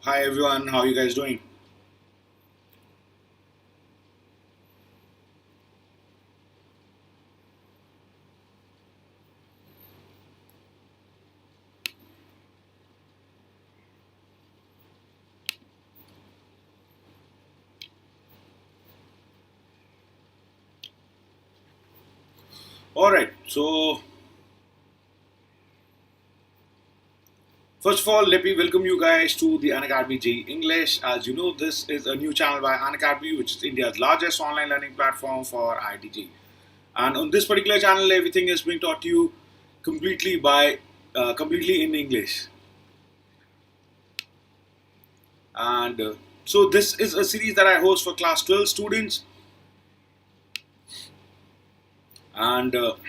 Hi everyone, how are you guys doing? Alright, so first of all, let me welcome you guys to the Unacademy JEE English. As you know, this is a new channel by Unacademy, which is India's largest online learning platform for IIT JEE. And on this particular channel, everything is being taught to you completely completely in English. And so this is a series that I host for class 12 students. And okay,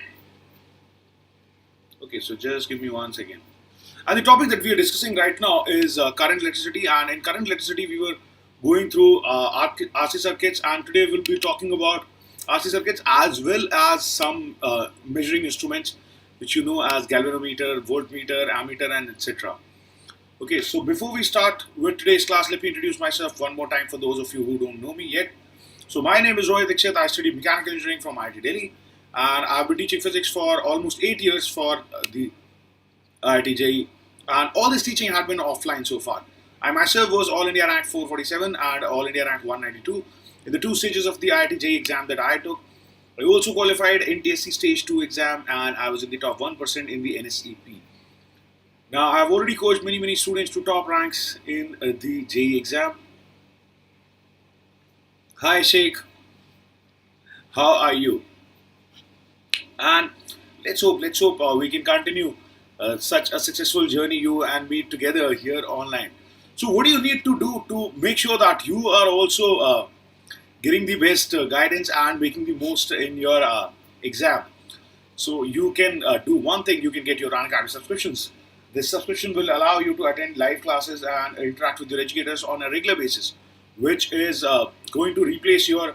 so just give me 1 second. And the topic that we are discussing right now is current electricity. And in current electricity, we were going through RC circuits, and today we'll be talking about RC circuits as well as some measuring instruments, which you know as galvanometer, voltmeter, ammeter, and etc. Okay, so before we start with today's class, let me introduce myself one more time for those of you who don't know me yet. So my name is Rohit Dixit. I studied mechanical engineering from IIT Delhi, and I've been teaching physics for almost 8 years for the IIT JEE, and all this teaching had been offline so far. I myself was All India Rank 447 and All India Rank 192 in the two stages of the IIT JEE exam that I took. I also qualified in TSC Stage 2 exam, and I was in the top 1% in the NSEP. Now, I've already coached many students to top ranks in the JEE exam. Hi Sheikh, how are you? And let's hope we can continue such a successful journey you and me together here online. So what do you need to do to make sure that you are also getting the best guidance and making the most in your exam? So you can do one thing: you can get your Unacademy subscriptions. This subscription will allow you to attend live classes and interact with your educators on a regular basis, which is going to replace your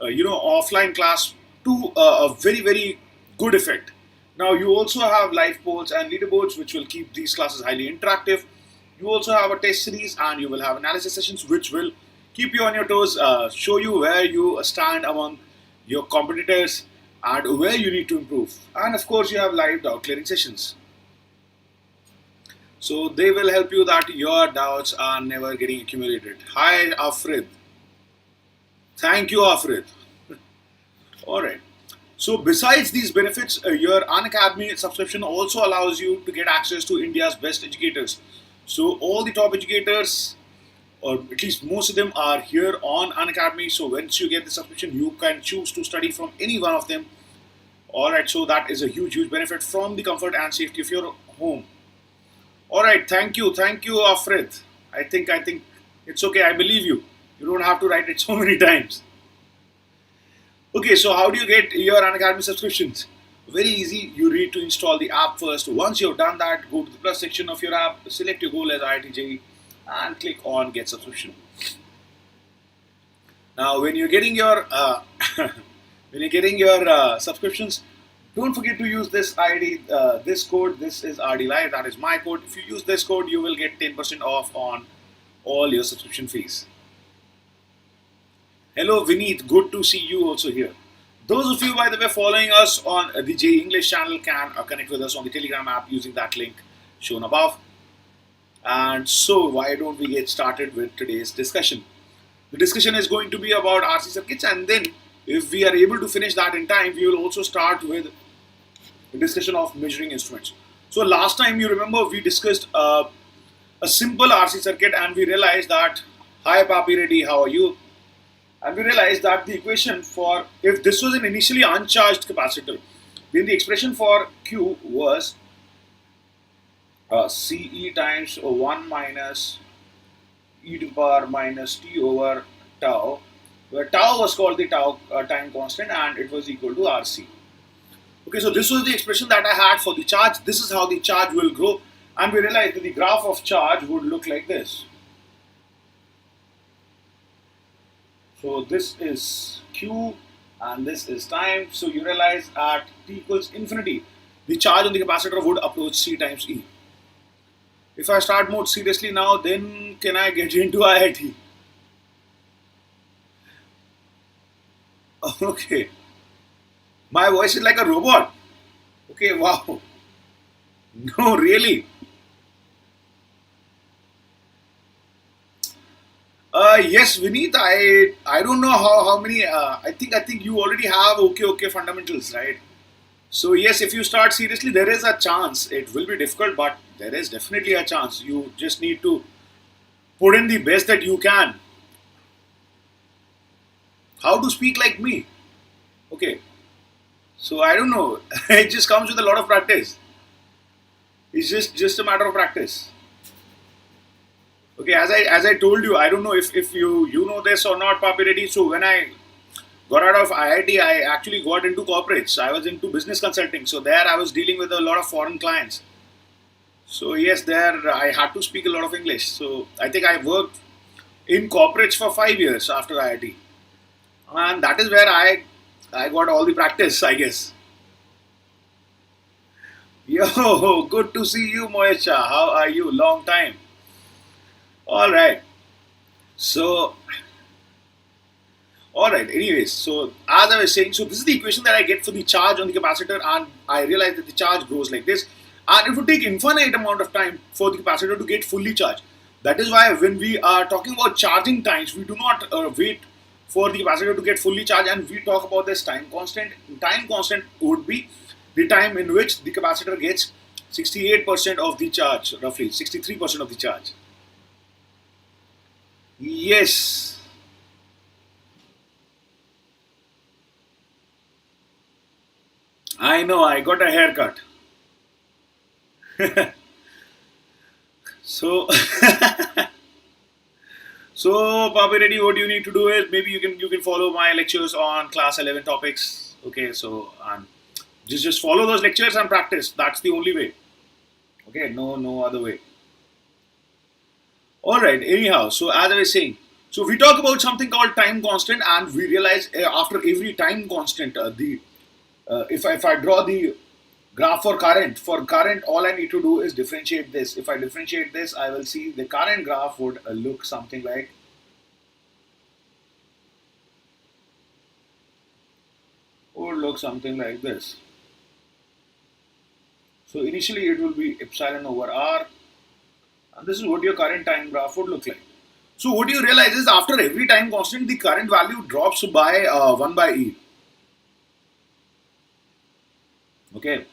offline class to a very good effect. Now you also have live polls and leaderboards, which will keep these classes highly interactive. You also have a test series, and you will have analysis sessions, which will keep you on your toes, show you where you stand among your competitors and where you need to improve. And of course, you have live doubt clearing sessions, so they will help you that your doubts are never getting accumulated. Hi Afrid, thank you Afrid. All right. So besides these benefits, your Unacademy subscription also allows you to get access to India's best educators. So all the top educators, or at least most of them, are here on Unacademy. So once you get the subscription, you can choose to study from any one of them. All right. So that is a huge benefit from the comfort and safety of your home. All right. Thank you, Afred. I think it's okay. I believe you. You don't have to write it so many times. Okay, so how do you get your Unacademy subscriptions? Very easy. You need to install the app first. Once you've done that, go to the plus section of your app, select your goal as IIT JEE, and click on Get Subscription. Now, when you're getting your subscriptions, don't forget to use this ID, this code. This is RD Live. That is my code. If you use this code, you will get 10% off on all your subscription fees. Hello Vineet, good to see you also here. Those of you, by the way, following us on the JEE English channel can connect with us on the Telegram app using that link shown above. And so, why don't we get started with today's discussion? The discussion is going to be about RC circuits, and then if we are able to finish that in time, we will also start with the discussion of measuring instruments. So last time, you remember, we discussed a simple RC circuit, and we realized that, hi Papi Reddy, how are you? And we realized that the equation for, if this was an initially uncharged capacitor, then the expression for Q was Ce times 1 minus e to the power minus t over tau, where tau was called the tau time constant, and it was equal to Rc. Okay, so this was the expression that I had for the charge. This is how the charge will grow, and we realized that the graph of charge would look like this. So this is Q and this is time. So you realize at t equals infinity, the charge on the capacitor would approach C times E. If I start more seriously now, then can I get into IIT? Okay. My voice is like a robot. Okay, wow. No, really. Yes, Vineet. I don't know how many. I think you already have okay fundamentals, right? So yes, if you start seriously, there is a chance. It will be difficult, but there is definitely a chance. You just need to put in the best that you can. How to speak like me? Okay. So I don't know. It just comes with a lot of practice. It's just a matter of practice. Okay, as I told you, I don't know if you know this or not, Papi Reddy. So when I got out of IIT, I actually got into corporates. I was into business consulting. So there I was dealing with a lot of foreign clients. So yes, there I had to speak a lot of English. So I think I worked in corporates for 5 years after IIT, and that is where I got all the practice, I guess. Yo, good to see you, Moesha. How are you? Long time. All right. So all right. Anyways, so as I was saying, so this is the equation that I get for the charge on the capacitor, and I realize that the charge grows like this, and it would take infinite amount of time for the capacitor to get fully charged. That is why when we are talking about charging times, we do not wait for the capacitor to get fully charged, and we talk about this time constant. Time constant would be the time in which the capacitor gets 68% of the charge, roughly 63% of the charge. Yes, I know. I got a haircut. So, so Papi Reddy, what you need to do is maybe you can follow my lectures on class 11 topics. Okay, so just follow those lectures and practice. That's the only way. Okay, no other way. All right. Anyhow, so as I was saying, so we talk about something called time constant, and we realize after every time constant, the if I draw the graph for current, all I need to do is differentiate this. If I differentiate this, I will see the current graph would look something like this. So initially it will be epsilon over r, and this is what your current time graph would look like. So what you realize is after every time constant, the current value drops by 1 by e. Okay.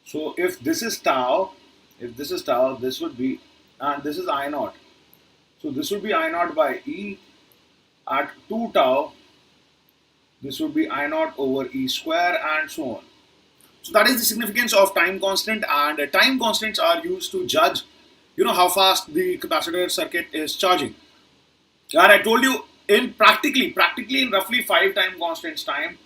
So if this is tau, this would be, and this is I naught. So this would be I naught by e at 2 tau. This would be I naught over e square and so on. So that is the significance of time constant, and time constants are used to judge, how fast the capacitor circuit is charging. And I told you practically in roughly 5 time constants time,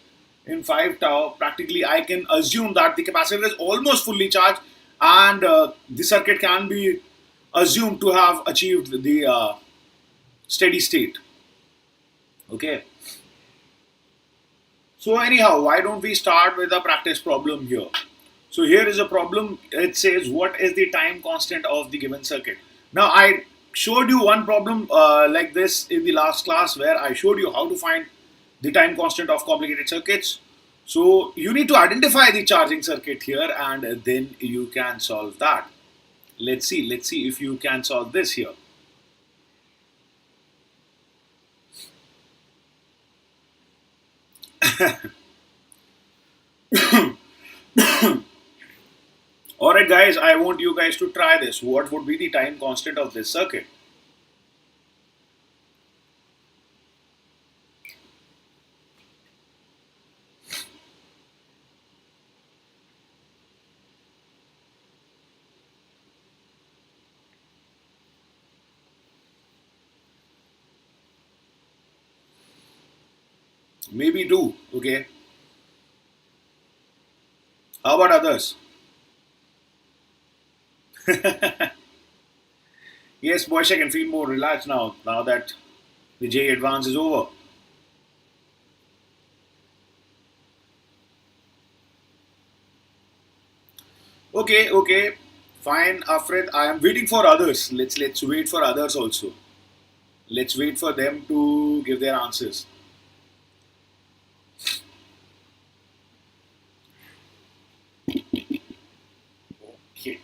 in 5 tau, practically I can assume that the capacitor is almost fully charged, and the circuit can be assumed to have achieved the steady state. Okay. So anyhow, why don't we start with a practice problem here? So here is a problem. It says what is the time constant of the given circuit. Now I showed you one problem like this in the last class where I showed you how to find the time constant of complicated circuits. So you need to identify the charging circuit here, and then you can solve that. Let's see if you can solve this here. Alright guys, I want you guys to try this. What would be the time constant of this circuit? Maybe two, okay? How about others? Yes, boys, I can feel more relaxed now that the JEE Advance is over. Okay. Fine, Afred. I am waiting for others. Let's wait for others also. Let's wait for them to give their answers. Okay.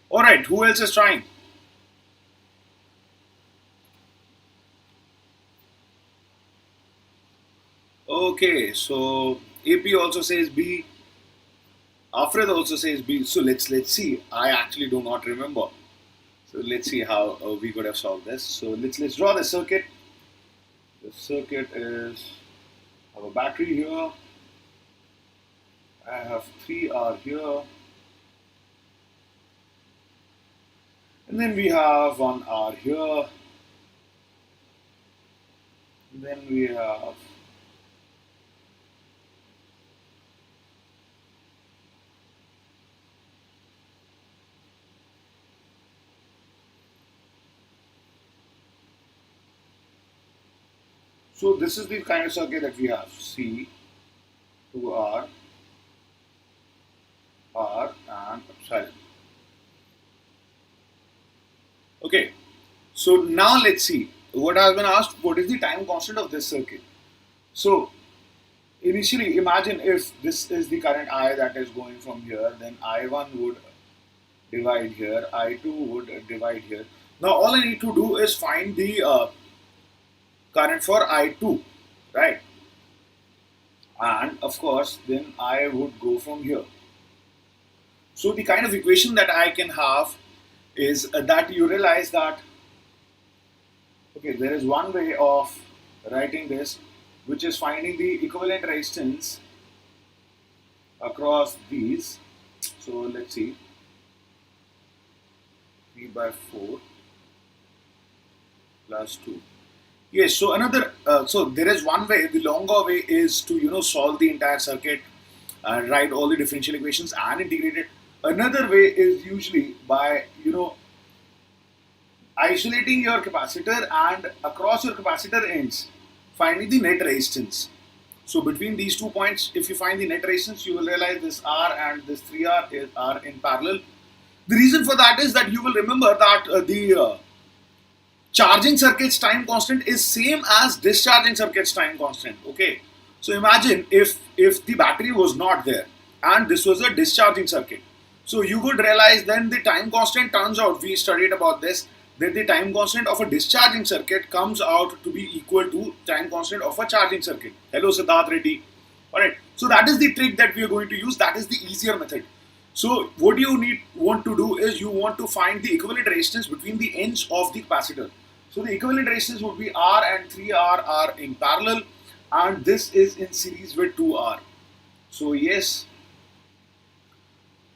All right. Who else is trying? Okay. So AP also says B. Afred also says B. So let's see. I actually do not remember. So let's see how we could have solved this. So let's draw the circuit. The circuit is I have a battery here. I have 3R here. And then we have 1R here. And then we have so this is the kind of circuit that we have. C, 2R, R and epsilon. Okay, so now let's see what has been asked. What is the time constant of this circuit? So initially, imagine if this is the current I that is going from here, then I1 would divide here, I2 would divide here. Now all I need to do is find the current for I2, right? And of course, then I would go from here. So the kind of equation that I can have is that you realize that, okay, there is one way of writing this, which is finding the equivalent resistance across these. So let's see, 3 by 4 plus 2. Yes, so so there is one way. The longer way is to solve the entire circuit, write all the differential equations and integrate it. Another way is usually by isolating your capacitor and across your capacitor ends, finding the net resistance. So between these 2 points, if you find the net resistance, you will realize this R and this 3R are in parallel. The reason for that is that you will remember that the charging circuit's time constant is same as discharging circuit's time constant. Okay, so imagine if the battery was not there and this was a discharging circuit, so you would realize then the time constant turns out, we studied about this, that the time constant of a discharging circuit comes out to be equal to time constant of a charging circuit. Hello Siddharth Reddy. Alright, so that is the trick that we are going to use. That is the easier method. So what you want to do is you want to find the equivalent resistance between the ends of the capacitor. So the equivalent resistance would be R and 3R are in parallel, and this is in series with 2R. So yes,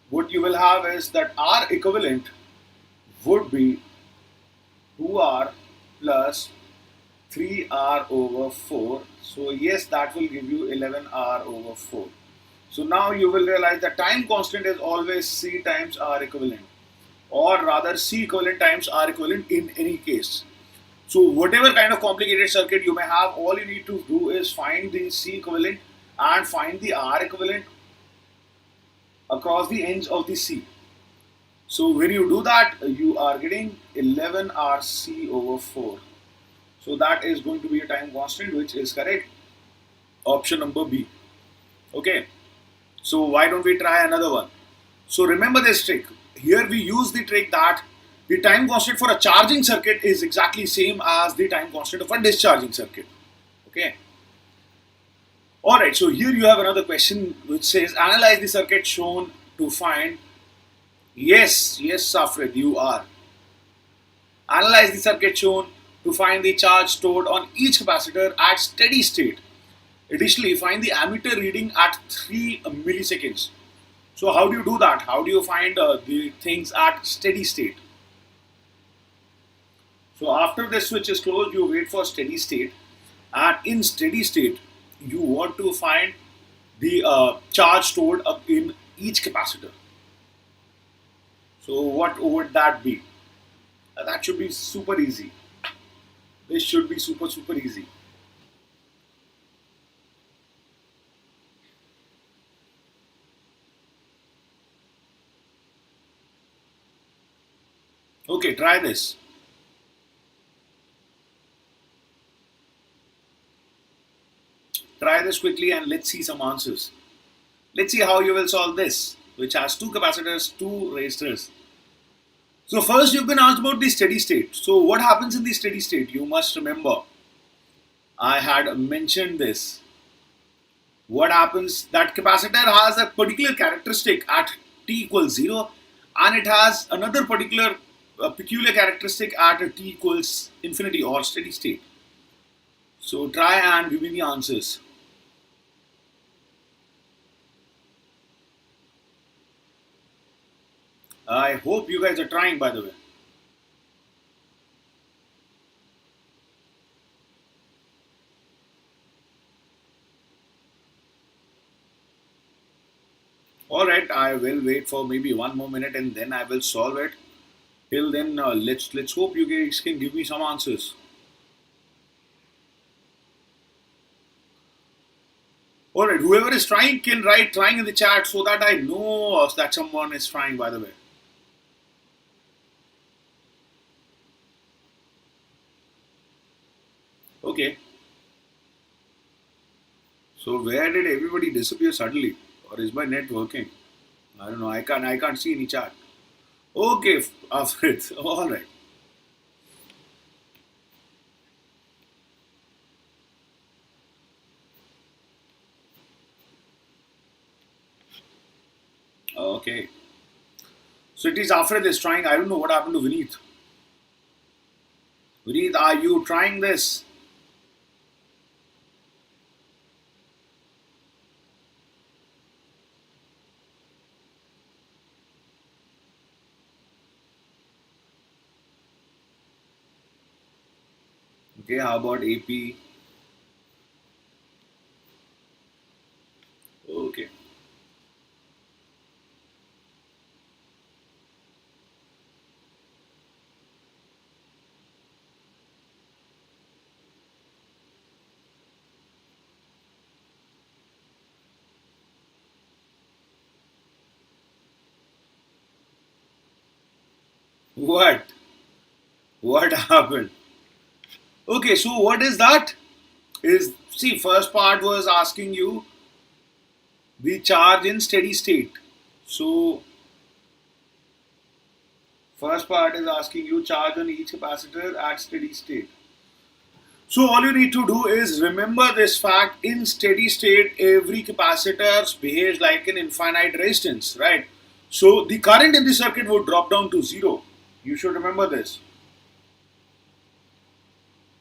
what you will have is that R equivalent would be 2R plus 3R over 4. So yes, that will give you 11R over 4. So now you will realize the time constant is always C times R equivalent, or rather C equivalent times R equivalent in any case. So whatever kind of complicated circuit you may have, all you need to do is find the C equivalent and find the R equivalent across the ends of the C. So when you do that, you are getting 11 RC over 4. So that is going to be a time constant, which is correct. Option number B. Okay. So why don't we try another one? So remember this trick. Here we use the trick that the time constant for a charging circuit is exactly same as the time constant of a discharging circuit. Okay. Alright, so here you have another question which says analyze the circuit shown to find. Yes, Safred, you are. Analyze the circuit shown to find the charge stored on each capacitor at steady state. Additionally, find the ammeter reading at 3 milliseconds. So how do you do that? How do you find the things at steady state? So after the switch is closed, you wait for steady state, and in steady state, you want to find the charge stored up in each capacitor. So what would that be? That should be super easy. This should be super easy. Okay, try this. Try this quickly and let's see some answers. Let's see how you will solve this, which has two capacitors, two resistors. So first you've been asked about the steady state. So what happens in the steady state? You must remember, I had mentioned this. What happens, that capacitor has a particular characteristic at t equals 0 and it has another particular peculiar characteristic at t equals infinity or steady state. So try and give me the answers. I hope you guys are trying, by the way. Alright, I will wait for maybe one more minute and then I will solve it. Till then, let's hope you guys can give me some answers. Alright, whoever is trying can write trying in the chat so that I know that someone is trying, by the way. Okay. So where did everybody disappear suddenly? Or is my net working? I don't know. I can't see any chat. Okay, Afrit. Alright. Okay. So it is Afrit is trying. I don't know what happened to Vineet. Vineet, are you trying this? Okay, how about AP? Okay. What? What happened? Okay, so what is that? Is see, first part was asking you the charge in steady state. So first part is asking you charge on each capacitor at steady state. So all you need to do is remember this fact: in steady state, every capacitor behaves like an infinite resistance, right? So the current in the circuit would drop down to zero. You should remember this.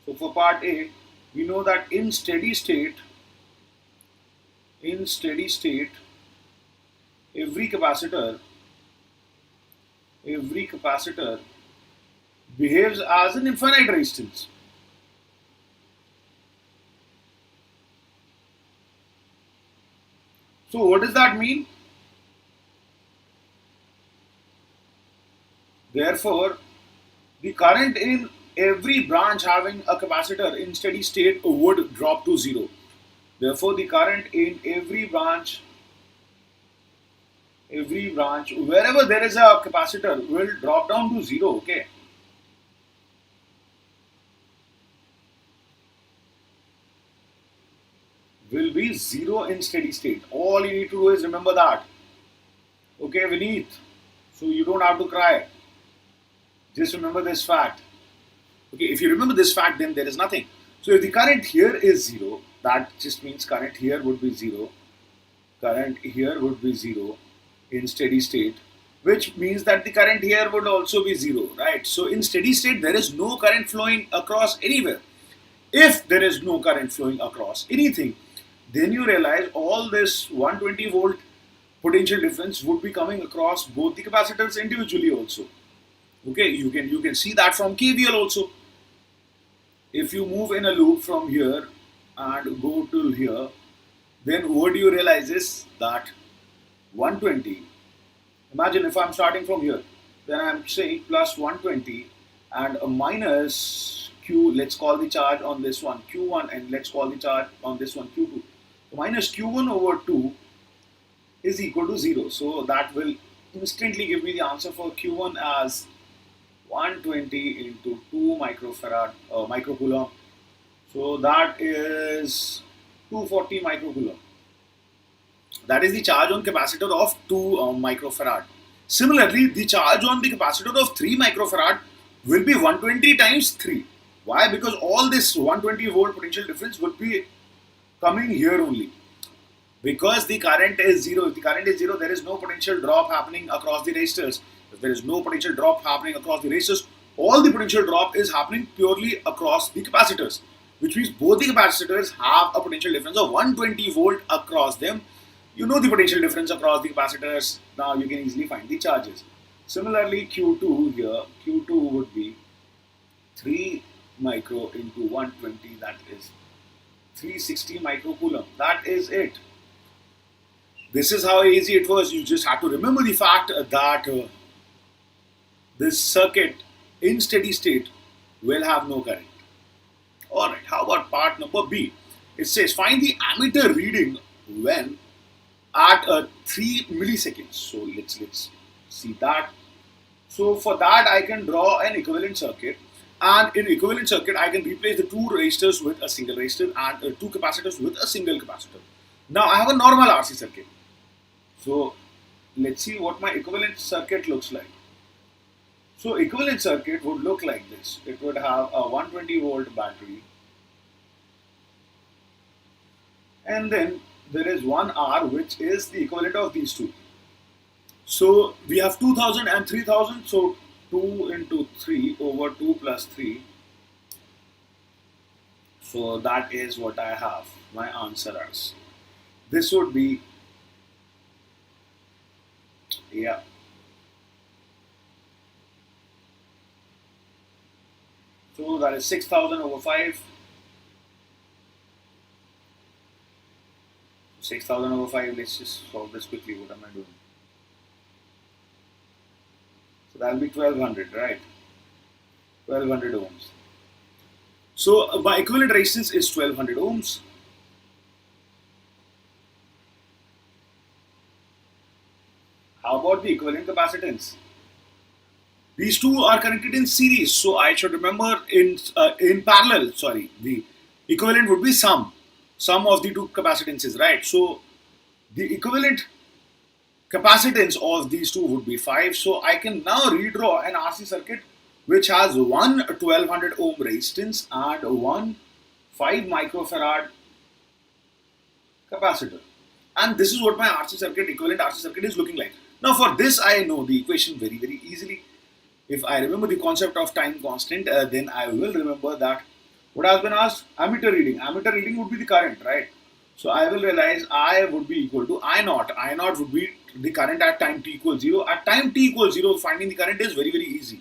So for part A, we know that in steady state, every capacitor behaves as an infinite resistance. So what does that mean? Therefore, the current in every branch having a capacitor in steady state would drop to zero. Therefore, the current in every branch, wherever there is a capacitor, will drop down to zero. Okay. Will be zero in steady state. All you need to do is remember that. Okay, Vineet. So you don't have to cry. Just remember this fact. Okay, if you remember this fact, then there is nothing. So if the current here is zero, that just means current here would be zero. Current here would be zero in steady state, which means that the current here would also be zero, right? So in steady state, there is no current flowing across anywhere. If there is no current flowing across anything, then you realize all this 120 volt potential difference would be coming across both the capacitors individually also. Okay, you can see that from KVL also. If you move in a loop from here and go to here, then what do you realize is that 120, imagine if I'm starting from here, then I'm saying plus 120 and a minus q, let's call the charge on this one q1, and let's call the charge on this one q2. So minus q1 over 2 is equal to 0. So that will instantly give me the answer for q1 as 120 into 2 microfarad microcoulomb. So that is 240 microcoulomb. That is the charge on capacitor of 2 microfarad. Similarly, the charge on the capacitor of 3 microfarad will be 120 times 3. Why? Because all this 120 volt potential difference would be coming here only. Because the current is 0. If the current is 0, there is no potential drop happening across the resistors. If there is no potential drop happening across the resistors, all the potential drop is happening purely across the capacitors, which means both the capacitors have a potential difference of 120 volt across them. You know the potential difference across the capacitors. Now you can easily find the charges. Similarly, Q2 here, Q2 would be 3 micro into 120, that is 360 microcoulomb. That is it. This is how easy it was. You just have to remember the fact that this circuit in steady state will have no current. Alright, how about part number B? It says find the ammeter reading when at 3 milliseconds. So let's see that. So for that I can draw an equivalent circuit, and in equivalent circuit I can replace the 2 resistors with a single resistor and 2 capacitors with a single capacitor. Now I have a normal RC circuit. So let's see what my equivalent circuit looks like. So equivalent circuit would look like this. It would have a 120 volt battery, and then there is one R, which is the equivalent of these two. So we have 2000 and 3000, so 2 into 3 over 2 plus 3. So that is what I have my answer as. This would be, yeah. So that is 6000 over 5. 6000 over 5, let's just solve this quickly. What am I doing? So that will be 1200, right? 1200 ohms. So my equivalent resistance is 1200 ohms. How about the equivalent capacitance? These two are connected in series, so I should remember in parallel. Sorry, the equivalent would be sum of the two capacitances, right? So the equivalent capacitance of these two would be 5. So I can now redraw an RC circuit which has one 1200 ohm resistance and one 5 microfarad capacitor. And this is what my RC circuit, equivalent RC circuit, is looking like. Now for this I know the equation very easily. If I remember the concept of time constant, then I will remember that what has been asked, ammeter reading. Ammeter reading would be the current, right? So I will realize I would be equal to I naught. I naught would be the current at time t equals 0. At time t equals 0, finding the current is very easy.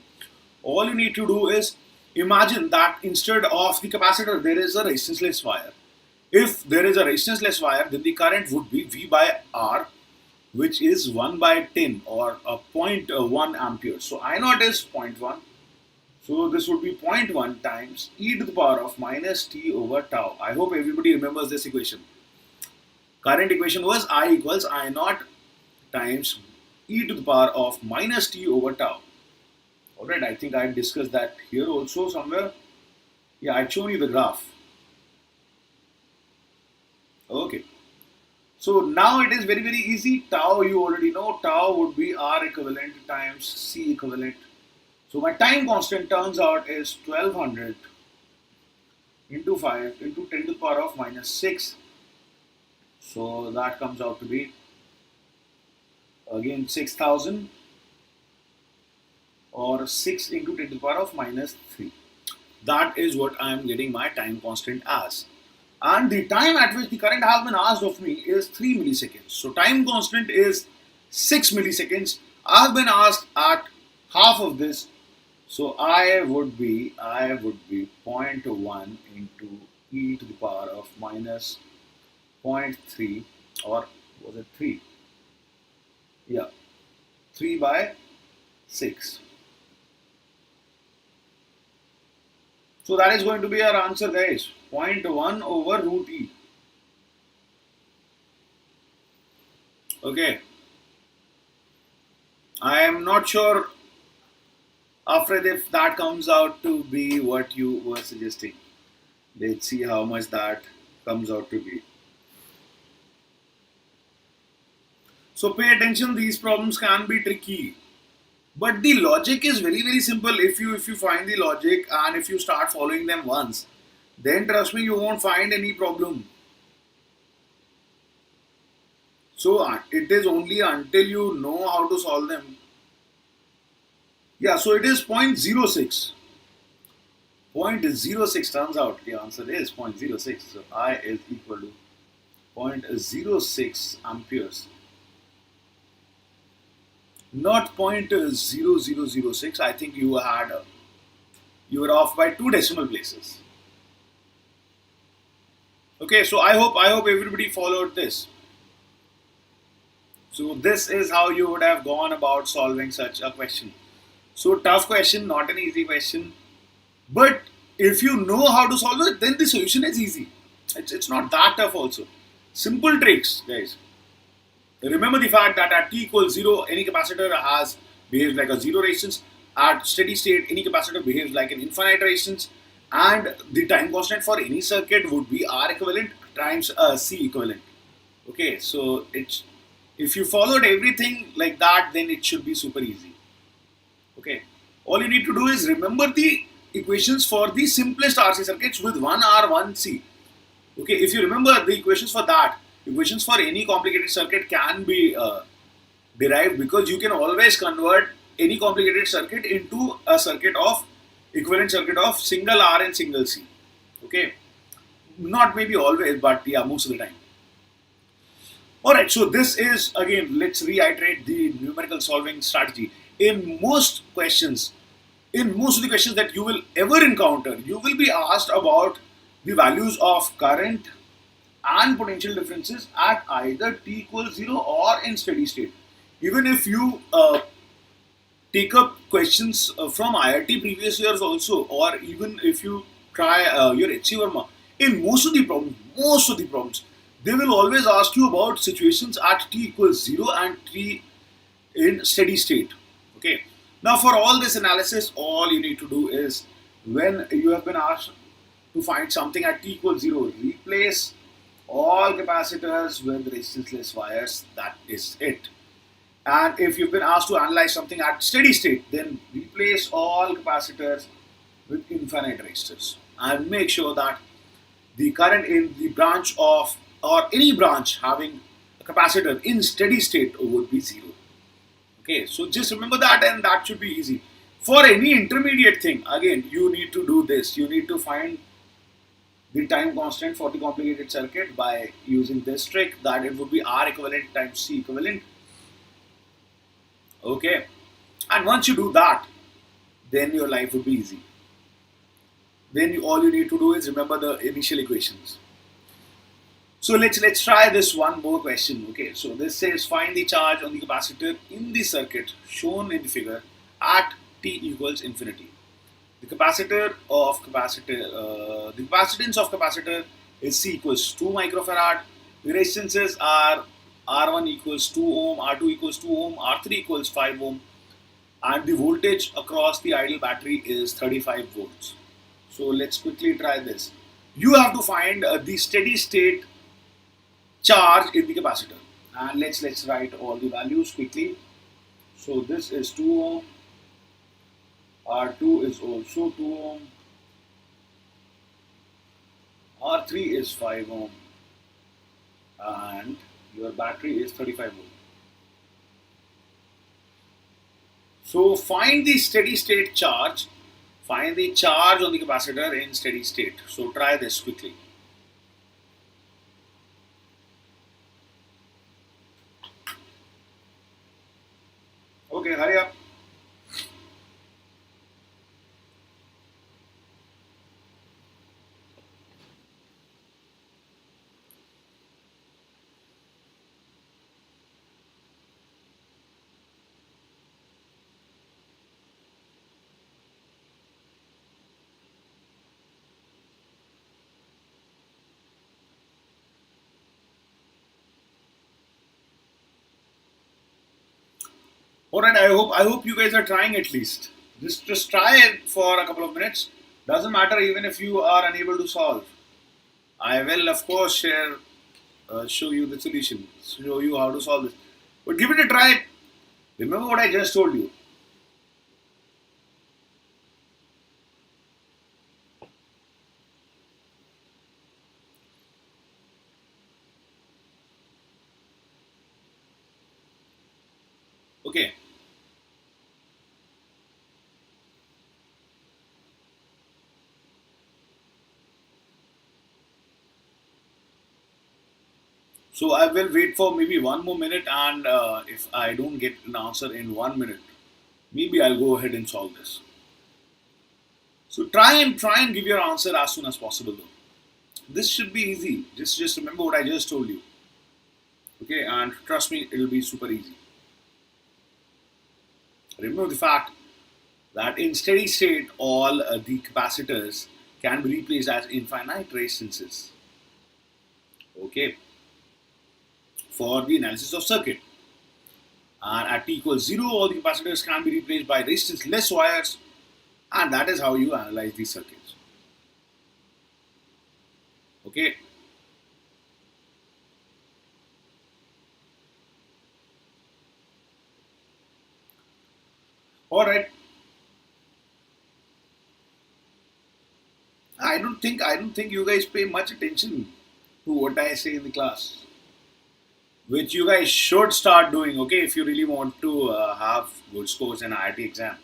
All you need to do is imagine that instead of the capacitor, there is a resistanceless wire. If there is a resistanceless wire, then the current would be V by R, which is 1 by 10 or a 0.1 ampere. So I naught is 0.1. So this would be 0.1 times e to the power of minus t over tau. I hope everybody remembers this equation. Current equation was I equals I naught times e to the power of minus t over tau. Alright, I think I discussed that here also somewhere. Yeah, I'd shown you the graph. Okay. So now it is very easy. Tau you already know. Tau would be R equivalent times C equivalent. So my time constant turns out is 1200 into 5 into 10 to the power of minus 6. So that comes out to be again 6000 or 6 into 10 to the power of minus 3. That is what I am getting my time constant as. And the time at which the current has been asked of me is 3 milliseconds. So time constant is 6 milliseconds. I have been asked at half of this. So I would be 0.1 into e to the power of minus 0.3, or was it 3? Yeah, 3 by 6. So that is going to be our answer, guys. Zero point 0.1 over root E. Okay. I am not sure, Alfred, if that comes out to be what you were suggesting. Let's see how much that comes out to be. So pay attention, these problems can be tricky. But the logic is very, very simple. If you find the logic and if you start following them once, then trust me, you won't find any problem. So it is only until you know how to solve them. Yeah, so it is 0.06. 0.06 turns out the answer is 0.06. So I is equal to 0.06 amperes. Not 0.0006. I think you were off by 2 decimal places. Okay, so I hope everybody followed this. So this is how you would have gone about solving such a question. So tough question, not an easy question. But if you know how to solve it, then the solution is easy. It's not that tough also. Simple tricks, guys. Remember the fact that at t equals 0, any capacitor behaves like a zero resistance. At steady state, any capacitor behaves like an infinite resistance. And the time constant for any circuit would be R equivalent times C equivalent. Okay, so if you followed everything like that, then it should be super easy. Okay, all you need to do is remember the equations for the simplest RC circuits with 1R, 1C. Okay, if you remember the equations for that, equations for any complicated circuit can be derived, because you can always convert any complicated circuit into a equivalent circuit of single R and single C. Okay, not maybe always, but yeah, most of the time. Alright, so this is, again, let's reiterate the numerical solving strategy. In most of the questions that you will ever encounter, you will be asked about the values of current and potential differences at either t equals 0 or in steady state. Even if you take up questions from IIT previous years also, or even if you try your HC Verma, in most of the problems, they will always ask you about situations at t equals 0 and t in steady state. Okay. Now for all this analysis, all you need to do is, when you have been asked to find something at t equals 0, replace all capacitors with resistanceless wires. That is it. And if you've been asked to analyze something at steady state, then replace all capacitors with infinite resistors. And make sure that the current in the branch of, or any branch having a capacitor in steady state would be 0. Okay, so just remember that, and that should be easy. For any intermediate thing, again, you need to do this. You need to find the time constant for the complicated circuit by using this trick, that it would be R equivalent times C equivalent. Okay, and once you do that, then your life would be easy. Then all you need to do is remember the initial equations. So let's try this one more question. Okay, so this says find the charge on the capacitor in the circuit shown in the figure at t equals infinity. The capacitance of capacitor is C equals 2 microfarad. The resistances are R1 equals 2 ohm, R2 equals 2 ohm, R3 equals 5 ohm, and the voltage across the ideal battery is 35 volts. So let's quickly try this. You have to find the steady state charge in the capacitor, and let's write all the values quickly. So this is 2 ohm, R2 is also 2 ohm, R3 is 5 ohm, and your battery is 35 volt. So find the steady state charge, find the charge on the capacitor in steady state. So try this quickly. Okay, hurry up. All right, I hope you guys are trying at least. Just try it for a couple of minutes. Doesn't matter even if you are unable to solve. I will of course show you the solution, show you how to solve this. But give it a try. Remember what I just told you. Okay. So I will wait for maybe one more minute, and if I don't get an answer in 1 minute, maybe I'll go ahead and solve this. So try and give your answer as soon as possible though. This should be easy. Just remember what I just told you. Okay, and trust me, it'll be super easy. Remember the fact that in steady state, all the capacitors can be replaced as infinite resistances. Okay, for the analysis of circuit. And at t equals 0, all the capacitors can be replaced by resistance less wires, and that is how you analyze these circuits. Okay. All right. I don't think you guys pay much attention to what I say in the class, which you guys should start doing. Okay, if you really want to have good scores in IIT exam.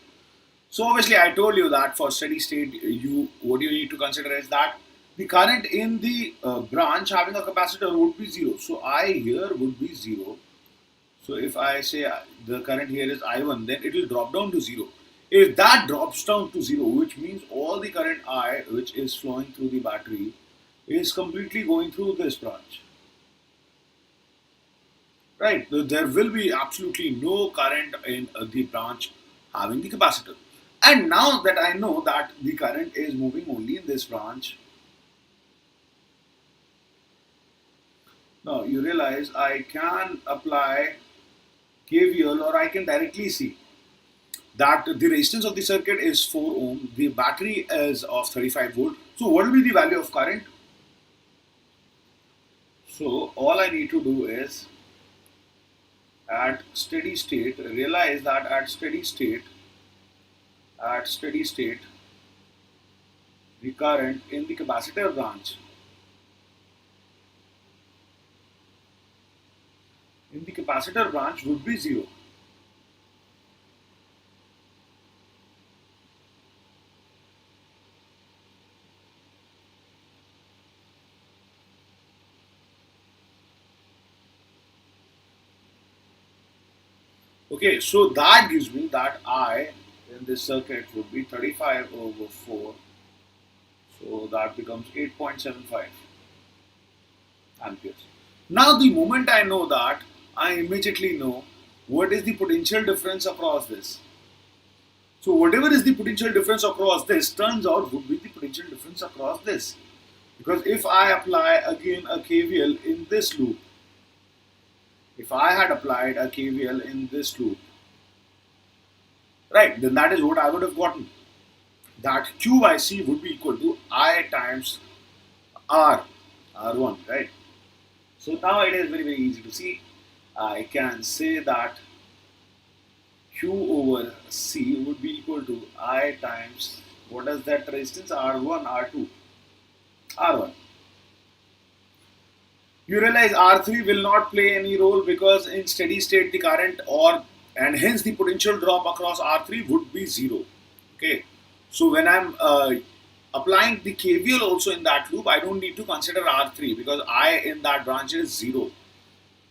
So obviously, I told you that for steady state, you what you need to consider is that the current in the branch having a capacitor would be zero. So I here would be zero. So if I say the current here is I1, then it will drop down to zero. If that drops down to zero, which means all the current I which is flowing through the battery is completely going through this branch. Right? There will be absolutely no current in the branch having the capacitor. And now that I know that the current is moving only in this branch, now you realize I can apply KVL, or I can directly see that the resistance of the circuit is 4 ohm, the battery is of 35 volt. So what will be the value of current? So all I need to do is at steady state, realize that at steady state, the current in the capacitor branch would be zero. Okay, so that gives me that I in this circuit would be 35 over 4. So that becomes 8.75 amperes. Now, the moment I know that, I immediately know what is the potential difference across this. So, whatever is the potential difference across this turns out would be the potential difference across this. Because if I apply again a KVL in this loop, if I had applied a KVL in this loop, right, then that is what I would have gotten. That Q by C would be equal to I times R, R1, right? So now it is very easy to see. I can say that Q over C would be equal to I times, what is that resistance? R1, R2, R1. You realize R3 will not play any role because in steady state the current and hence the potential drop across R3 would be zero. Okay. So when I'm applying the KVL also in that loop, I don't need to consider R3 because I in that branch is zero.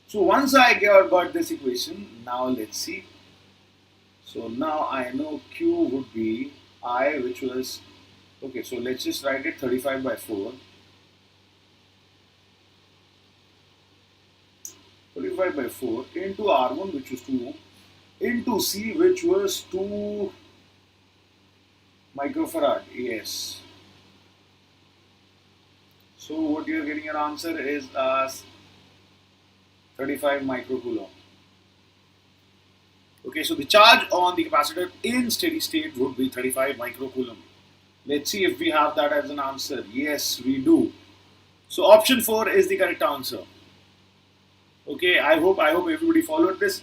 So once I got this equation, now let's see. So now I know Q would be I, which was, okay, so let's just write it 35 by 4. 35 by 4 into R1, which was 2 ohm, into C, which was 2 microfarad, yes. So what you are getting your answer is as 35 microcoulomb. Okay, so the charge on the capacitor in steady state would be 35 microcoulomb. Let's see if we have that as an answer. Yes, we do. So option 4 is the correct answer. Okay, I hope everybody followed this.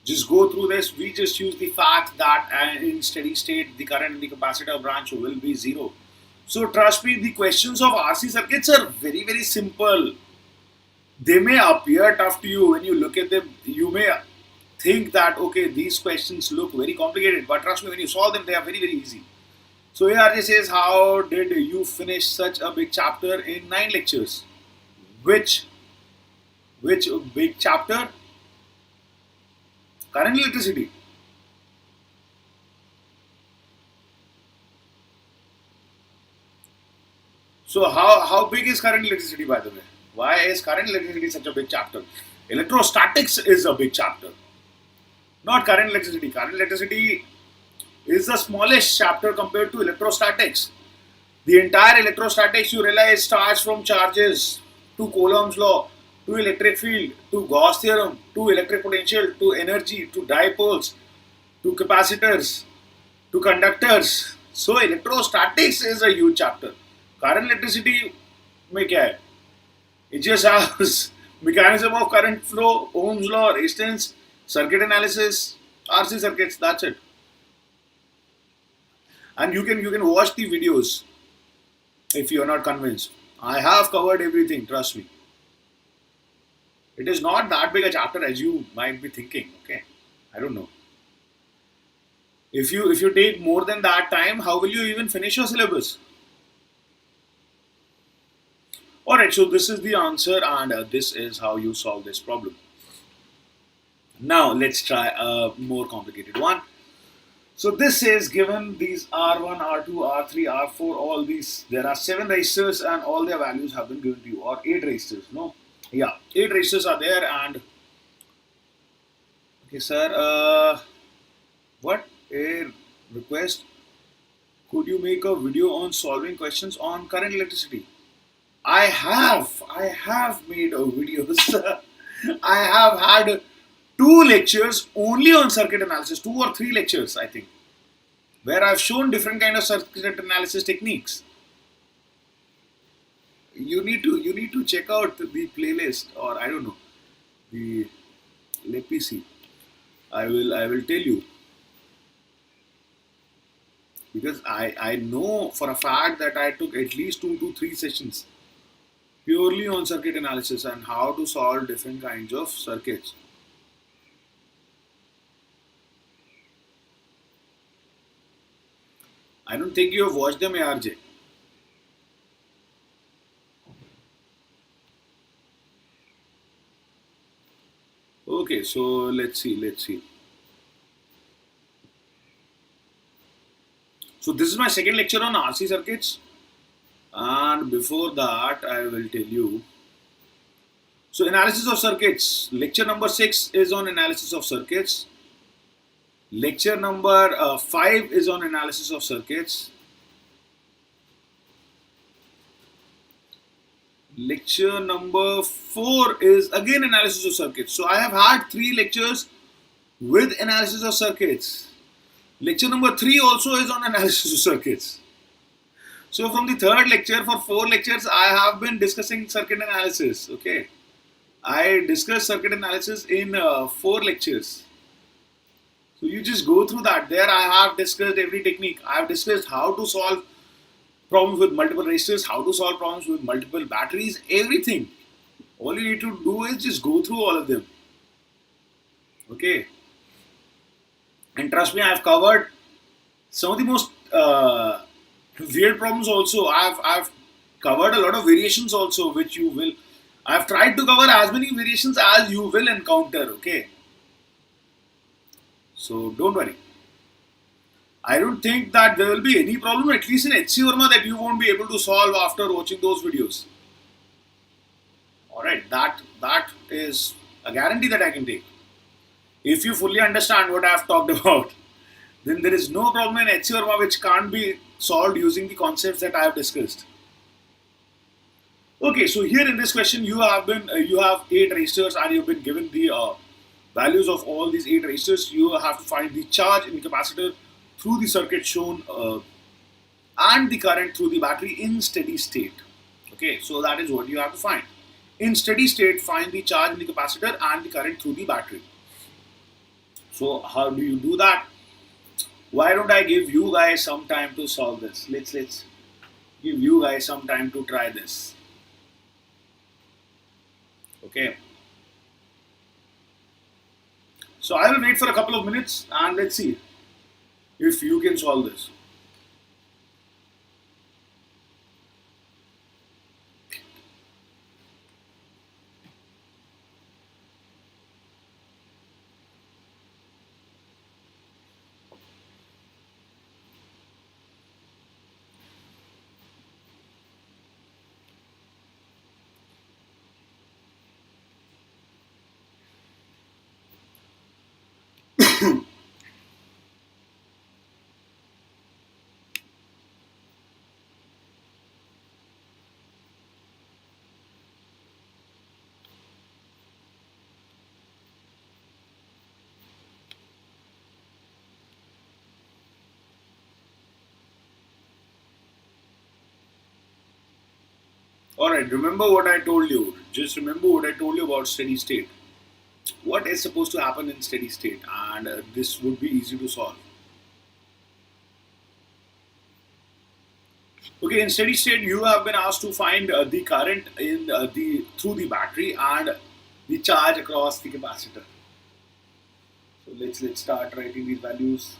Just go through this. We just use the fact that in steady state the current in the capacitor branch will be zero. So trust me, the questions of RC circuits are very simple. They may appear tough to you when you look at them. You may think that okay, these questions look very complicated, but trust me, when you solve them, they are very easy. So here RJ says, how did you finish such a big chapter in 9 lectures? Which big chapter? Current electricity. So how big is current electricity, by the way? Why is current electricity such a big chapter? Electrostatics is a big chapter, not current electricity. Current electricity is the smallest chapter compared to electrostatics. The entire electrostatics, you realize, starts from charges to Coulomb's law, to electric field, to Gauss theorem, to electric potential, to energy, to dipoles, to capacitors, to conductors. So electrostatics is a huge chapter. Current electricity में क्या है? It just has mechanism of current flow, Ohm's law, resistance, circuit analysis, RC circuits. That's it. And you can watch the videos if you are not convinced. I have covered everything. Trust me. It is not that big a chapter as you might be thinking. Okay, I don't know. If you take more than that time, how will you even finish your syllabus? Alright, so this is the answer, and this is how you solve this problem. Now let's try a more complicated one. So this says, given these R1, R2, R3, R4, all these, there are 7 resistors and all their values have been given to you, or 8 resistors, no? Yeah, 8 resistors are there, and okay sir, what a request, could you make a video on solving questions on current electricity? I have made videos. I have had 2 lectures only on circuit analysis, 2 or 3 lectures I think, where I've shown different kind of circuit analysis techniques. You need to check out the playlist, or I don't know, the, let me see. I will tell you, because I know for a fact that I took at least 2 to 3 sessions purely on circuit analysis and how to solve different kinds of circuits. I don't think you have watched them, ARJ. Okay, so let's see. So this is my second lecture on RC circuits, and before that I will tell you. So analysis of circuits, lecture number 6 is on analysis of circuits. Lecture number 5 is on analysis of circuits. Lecture number 4 is again analysis of circuits. So I have had 3 lectures with analysis of circuits. Lecture number 3 also is on analysis of circuits. So from the 3rd lecture, for 4 lectures, I have been discussing circuit analysis. Okay, I discussed circuit analysis in 4 lectures. So you just go through that. There I have discussed every technique. I have discussed how to solve problems with multiple resistors, how to solve problems with multiple batteries, everything. All you need to do is just go through all of them. Okay. And trust me, I have covered some of the most weird problems also. I've covered a lot of variations also, which you will. I've tried to cover as many variations as you will encounter. Okay. So don't worry. I don't think that there will be any problem, at least in HC Verma, that you won't be able to solve after watching those videos. Alright, that is a guarantee that I can take. If you fully understand what I have talked about, then there is no problem in HC Verma which can't be solved using the concepts that I have discussed. Okay, so here in this question, you have 8 resistors and you've been given the values of all these 8 resistors, you have to find the charge in the capacitor through the circuit shown and the current through the battery in steady state. Okay, so that is what you have to find. In steady state, find the charge in the capacitor and the current through the battery. So how do you do that? Why don't I give you guys some time to solve this? Let's give you guys some time to try this. Okay. So I will wait for a couple of minutes and let's see if you can solve this. Alright, remember what I told you. Just remember what I told you about steady state. What is supposed to happen in steady state, and this would be easy to solve. Okay, in steady state, you have been asked to find the current in the through the battery and the charge across the capacitor. So let's start writing these values.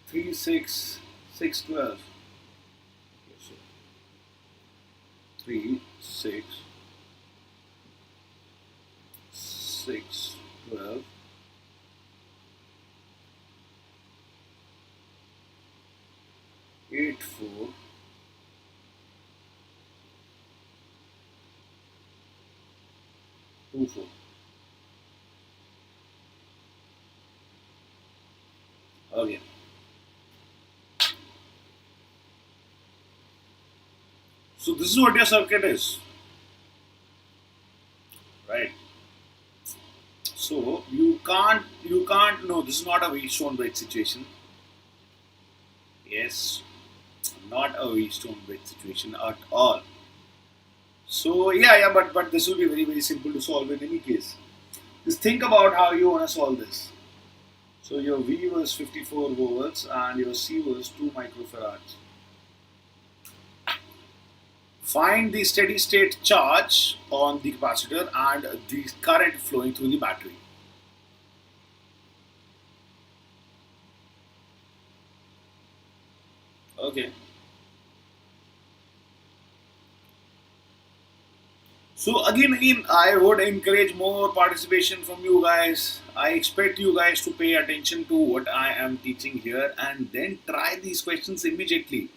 3, 6, 6, 12. Okay, so 3, 6, 6, 12. 8, 4. 2, 4. Okay. So this is what your circuit is, right? So you can't no, this is not a Wheatstone bridge situation. Yes, not a Wheatstone bridge situation at all. So yeah, but this will be very simple to solve in any case. Just think about how you want to solve this. So your V was 54 volts and your C was 2 microfarads. Find the steady state charge on the capacitor and the current flowing through the battery. Okay. So again, I would encourage more participation from you guys. I expect you guys to pay attention to what I am teaching here and then try these questions immediately.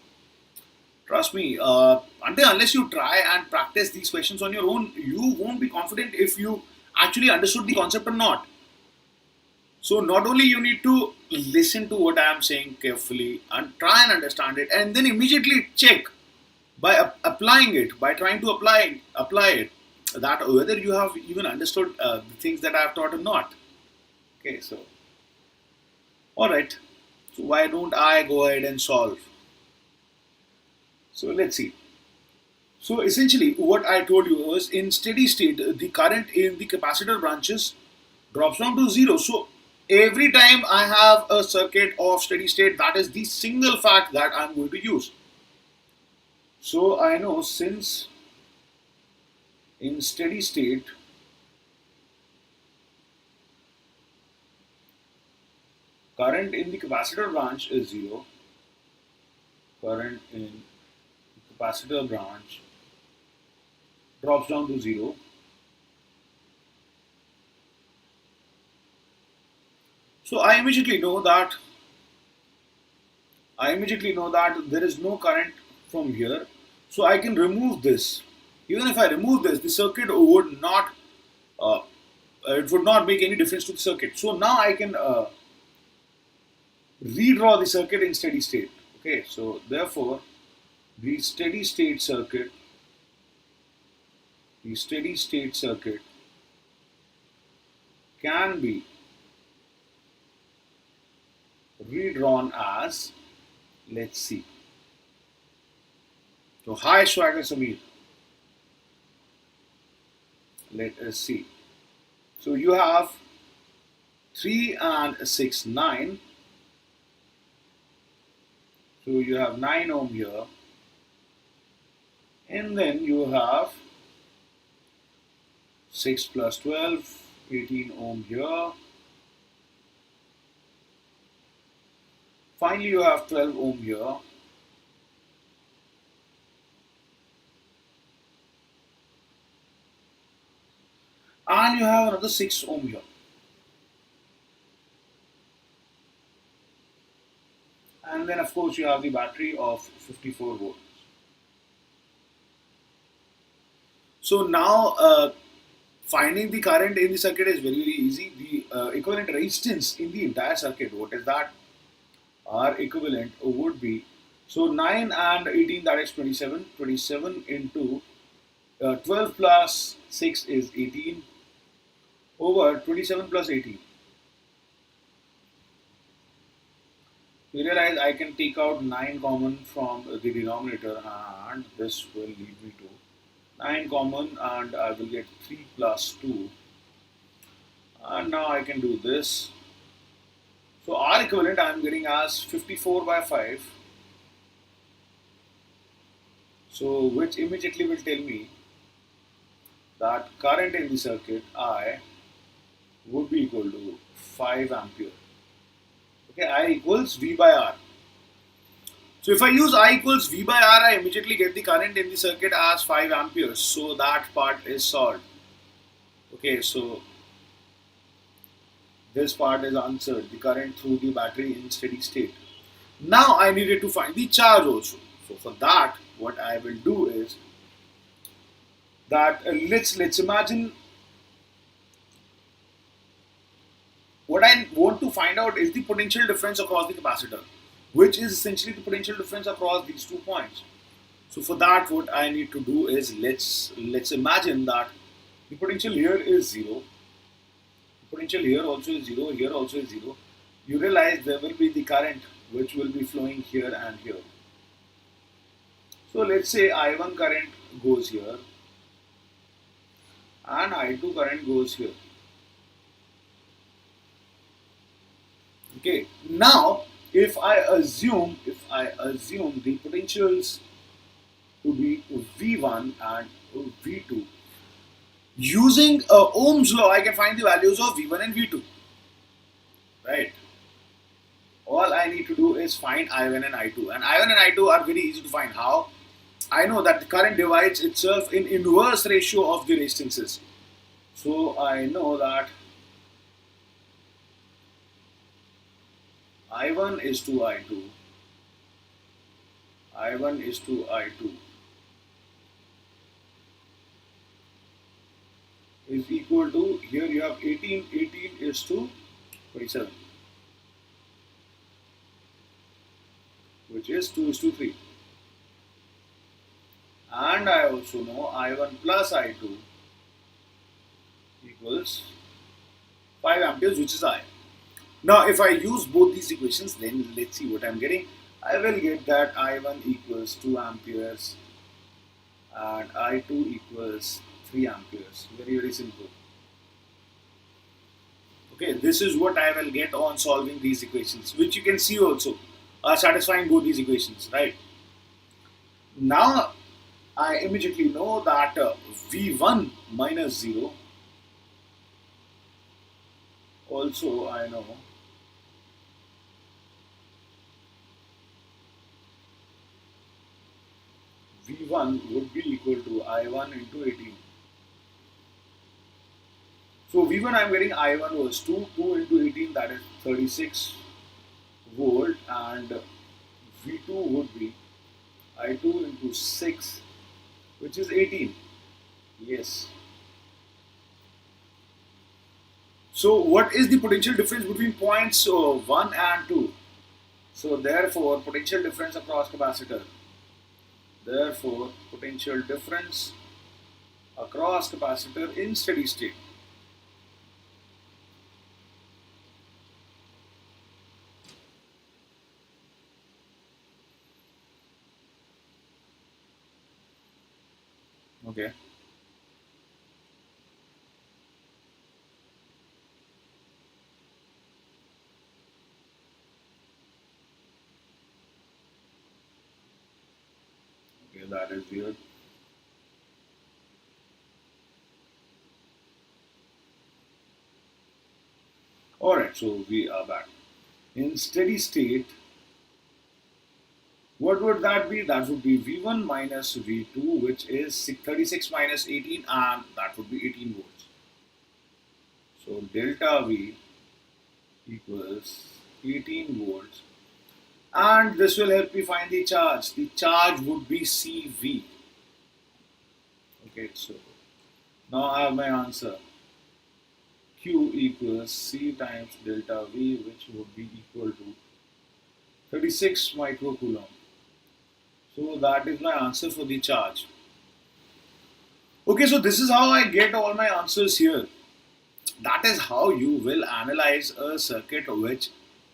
Trust me, unless you try and practice these questions on your own, you won't be confident if you actually understood the concept or not. So not only you need to listen to what I am saying carefully and try and understand it, and then immediately check by applying it, by trying to apply it, that whether you have even understood the things that I have taught or not. Okay, so all right. So why don't I go ahead and solve? So let's see. So essentially, what I told you was in steady state, the current in the capacitor branches drops down to 0. So every time I have a circuit of steady state, that is the single fact that I'm going to use. So I know since in steady state, current in the capacitor branch is 0, current in the capacitor branch drops down to 0. So I immediately know that there is no current from here. So I can remove this. Even if I remove this, the circuit would not it would not make any difference to the circuit. So now I can redraw the circuit in steady state. Okay, so therefore the steady state circuit can be redrawn as, let's see. So hi Swagger Samir. Let us see. So you have 3 and 6, 9. So you have 9 ohm here. And then you have 6 plus 12, 18 ohm here. Finally, you have 12 ohm here. And you have another 6 ohm here. And then of course you have the battery of 54 volts. So now finding the current in the circuit is very easy. The equivalent resistance in the entire circuit, what is that? Our equivalent would be, so 9 and 18, that is 27. 27 into 12 plus 6 is 18 over 27 plus 18. You realize I can take out 9 common from the denominator, and this will lead me to 9 common, and I will get 3 plus 2. And now I can do this. So R equivalent I am getting as 54 by 5. So which immediately will tell me that current in the circuit I would be equal to 5 ampere. Okay, I equals V by R. So if I use I equals V by R, I immediately get the current in the circuit as 5 amperes. So that part is solved. Okay, so this part is answered, the current through the battery in steady state. Now I needed to find the charge also. So for that, what I will do is that let's imagine what I want to find out is the potential difference across the capacitor, which is essentially the potential difference across these 2 points. So for that, what I need to do is let's imagine that the potential here is 0. The potential here also is 0. Here also is 0. You realize there will be the current which will be flowing here and here. So let's say I1 current goes here and I2 current goes here. Okay, now if I assume the potentials to be V1 and V2, using Ohm's law I can find the values of V1 and V2, right? All I need to do is find I1 and I2, and I1 and I2 are very easy to find. How? I know that the current divides itself in inverse ratio of the resistances. So I know that I1 is to I2, I1 is to I2 is equal to, here you have 18, 18 is to 27, which is 2 is to 3. And I also know I1 plus I2 equals 5 amperes, which is I. Now if I use both these equations, then let's see what I'm getting. I will get that I1 equals 2 amperes and I2 equals 3 amperes. Very simple. Okay, this is what I will get on solving these equations, which you can see also are satisfying both these equations, right? Now I immediately know that V1 minus 0, also I know V1 would be equal to I1 into 18. So V1 I am getting I1 was 2 into 18, that is 36 volt, and V2 would be I2 into 6, which is 18. Yes. So what is the potential difference between points 1 and 2? So therefore potential difference across capacitor. Therefore potential difference across capacitor in steady state. Okay. Okay, that is weird. Alright, so we are back. In steady state, what would that be? That would be V1 minus V2, which is 36 minus 18, and that would be 18 volts. So delta V equals 18 volts. And this will help me find the charge. The charge would be CV. Okay, so now I have my answer. Q equals C times delta V, which would be equal to 36 microcoulomb. So that is my answer for the charge. Okay, so this is how I get all my answers here. That is how you will analyze a circuit which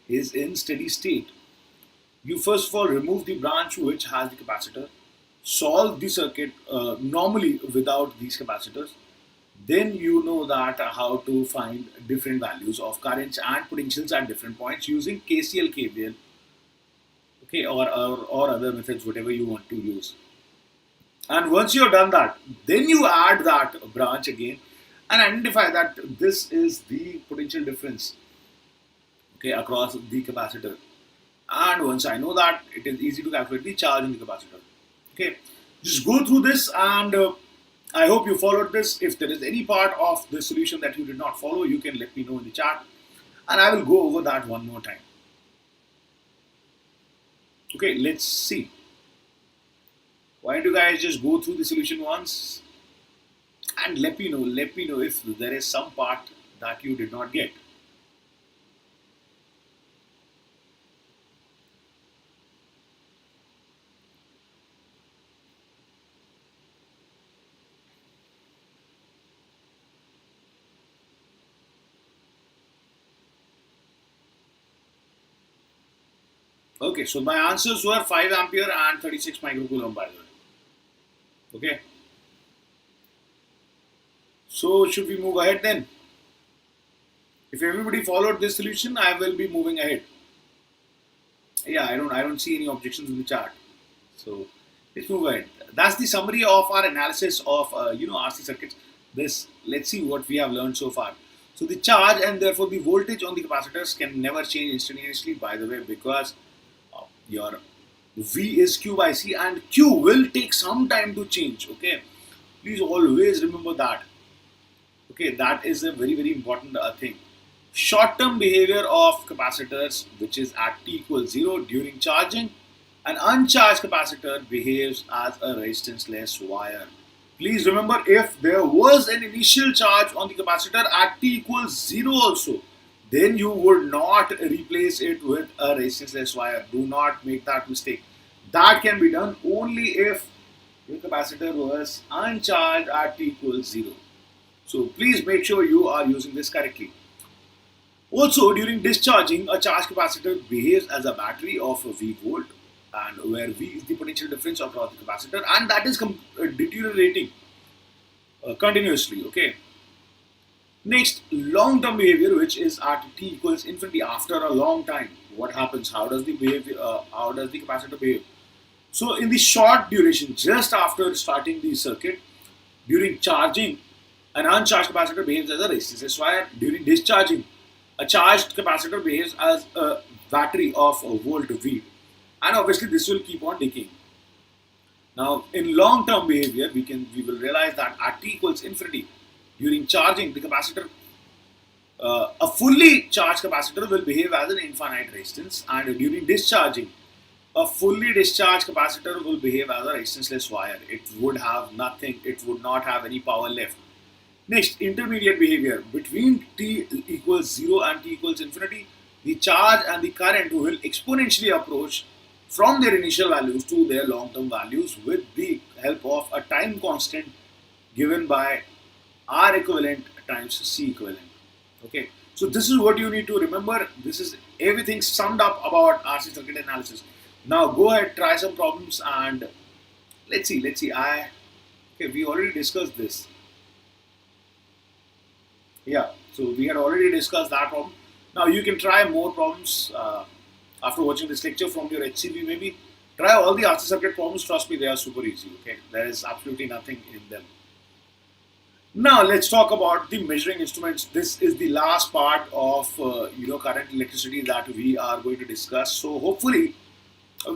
is in steady state. You first of all remove the branch which has the capacitor, solve the circuit normally without these capacitors. Then you know that how to find different values of currents and potentials at different points using KCL, KVL, okay, or other methods, whatever you want to use. And once you have done that, then you add that branch again and identify that this is the potential difference, okay, across the capacitor. And once I know that, it is easy to calculate the charge in the capacitor. Okay, just go through this, and I hope you followed this. If there is any part of the solution that you did not follow, you can let me know in the chat, and I will go over that one more time. Okay, let's see. Why don't you guys just go through the solution once and let me know if there is some part that you did not get. Okay, so my answers were 5 ampere and 36 microcoulomb, by the way. Okay. So should we move ahead then? If everybody followed this solution, I will be moving ahead. Yeah, I don't see any objections in the chart. So let's move ahead. That's the summary of our analysis of RC circuits. Let's see what we have learned so far. So the charge and therefore the voltage on the capacitors can never change instantaneously, by the way, because your V is Q by C, and Q will take some time to change. Okay, please always remember that. Okay, that is a very, very important thing. Short-term behavior of capacitors, which is at t equals 0 during charging. An uncharged capacitor behaves as a resistance-less wire. Please remember, if there was an initial charge on the capacitor at t equals 0 also, then you would not replace it with a resistance-less wire. Do not make that mistake. That can be done only if your capacitor was uncharged at t equals 0. So please make sure you are using this correctly. Also, during discharging, a charged capacitor behaves as a battery of a V volt, and where V is the potential difference across the capacitor, and that is deteriorating continuously. Okay. Next, long-term behavior, which is at t equals infinity after a long time. What happens? How does the capacitor behave? So, in the short duration, just after starting the circuit, during charging, an uncharged capacitor behaves as a resistance wire. During discharging, a charged capacitor behaves as a battery of a volt V, and obviously this will keep on decaying. Now, in long-term behavior, we will realize that at t equals infinity, during charging the capacitor, a fully charged capacitor will behave as an infinite resistance, and during discharging, a fully discharged capacitor will behave as a resistance-less wire. It would have nothing. It would not have any power left. Next, intermediate behavior. Between t equals 0 and t equals infinity, the charge and the current will exponentially approach from their initial values to their long-term values with the help of a time constant given by R equivalent times C equivalent. Okay, so this is what you need to remember. This is everything summed up about RC circuit analysis. Now go ahead, try some problems, and let's see. Okay, we already discussed this. Yeah, so we had already discussed that problem. Now you can try more problems after watching this lecture from your HCV maybe. Try all the RC subject problems, trust me, they are super easy, okay? There is absolutely nothing in them. Now let's talk about the measuring instruments. This is the last part of current electricity that we are going to discuss. So hopefully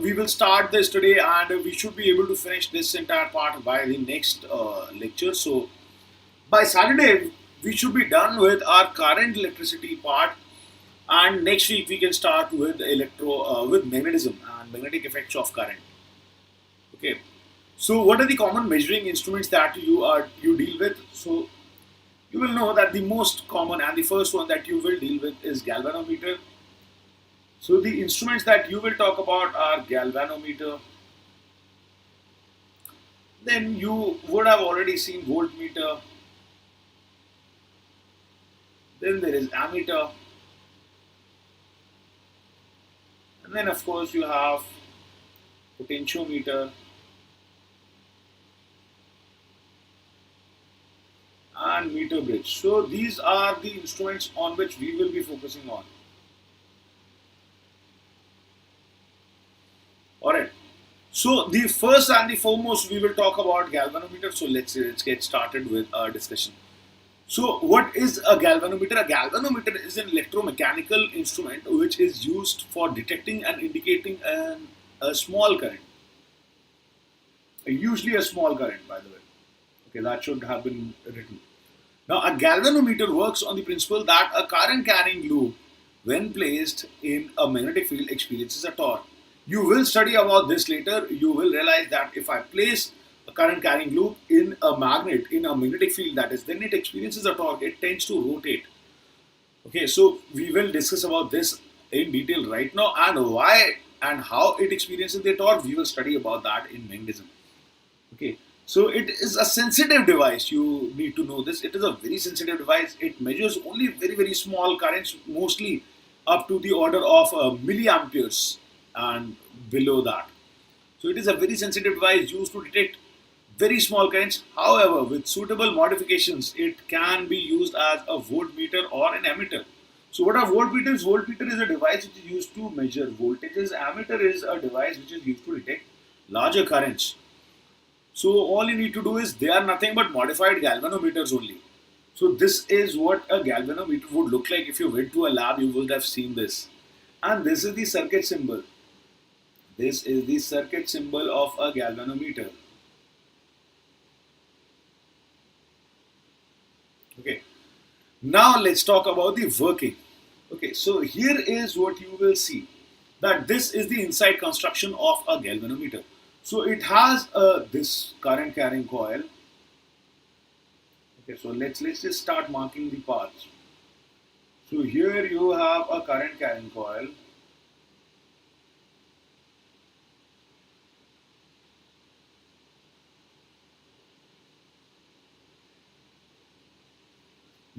we will start this today and we should be able to finish this entire part by the next lecture. So by Saturday we should be done with our current electricity part, and next week we can start with with magnetism and magnetic effects of current. Okay. So what are the common measuring instruments that you deal with? So you will know that the most common and the first one that you will deal with is galvanometer. So the instruments that you will talk about are galvanometer. Then you would have already seen voltmeter. Then there is ammeter. And then of course you have potentiometer and meter bridge. So these are the instruments on which we will be focusing on. Alright. So the first and the foremost we will talk about galvanometer. So let's get started with our discussion. So what is a galvanometer? A galvanometer is an electromechanical instrument which is used for detecting and indicating a small current. Usually a small current, by the way. Okay, that should have been written. Now a galvanometer works on the principle that a current carrying loop, when placed in a magnetic field, experiences a torque. You will study about this later. You will realize that if I place a current carrying loop in a magnet, in a magnetic field, that is, then it experiences a torque. It tends to rotate. Okay, so we will discuss about this in detail right now, and why and how it experiences the torque. We will study about that in magnetism. Okay, so it is a sensitive device. You need to know this. It is a very sensitive device. It measures only very small currents, mostly up to the order of milliamperes and below that. So it is a very sensitive device used to detect very small currents. However, with suitable modifications, it can be used as a voltmeter or an ammeter. So what are voltmeters? Voltmeter is a device which is used to measure voltages. Ammeter is a device which is used to detect larger currents. So all you need to do is, they are nothing but modified galvanometers only. So this is what a galvanometer would look like. If you went to a lab, you would have seen this. And this is the circuit symbol. This is the circuit symbol of a galvanometer. Okay. Now let's talk about the working. Okay, so here is what you will see, that this is the inside construction of a galvanometer. So it has this current carrying coil. Okay, so let's just start marking the paths. So here you have a current carrying coil.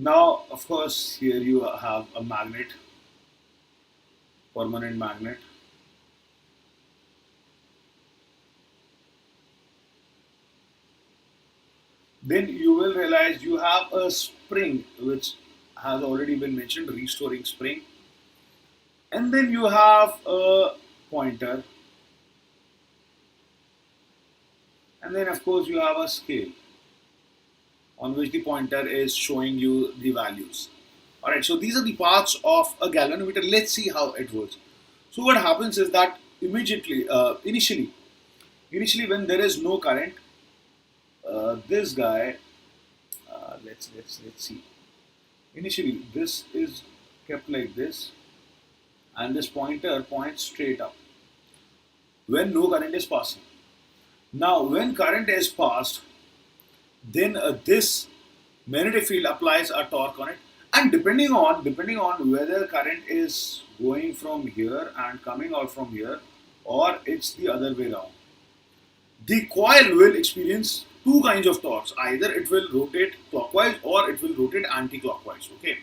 Now, of course, here you have a magnet, permanent magnet. Then you will realize you have a spring, which has already been mentioned, restoring spring. And then you have a pointer. And then of course you have a scale on which the pointer is showing you the values. Alright, so these are the parts of a galvanometer. Let's see how it works. So what happens is that initially when there is no current, this guy, let's see. Initially, this is kept like this, and this pointer points straight up when no current is passing. Now, when current is passed, then this magnetic field applies a torque on it, and depending on whether current is going from here and coming out from here, or it's the other way around, the coil will experience two kinds of torques. Either it will rotate clockwise or it will rotate anti-clockwise. Okay.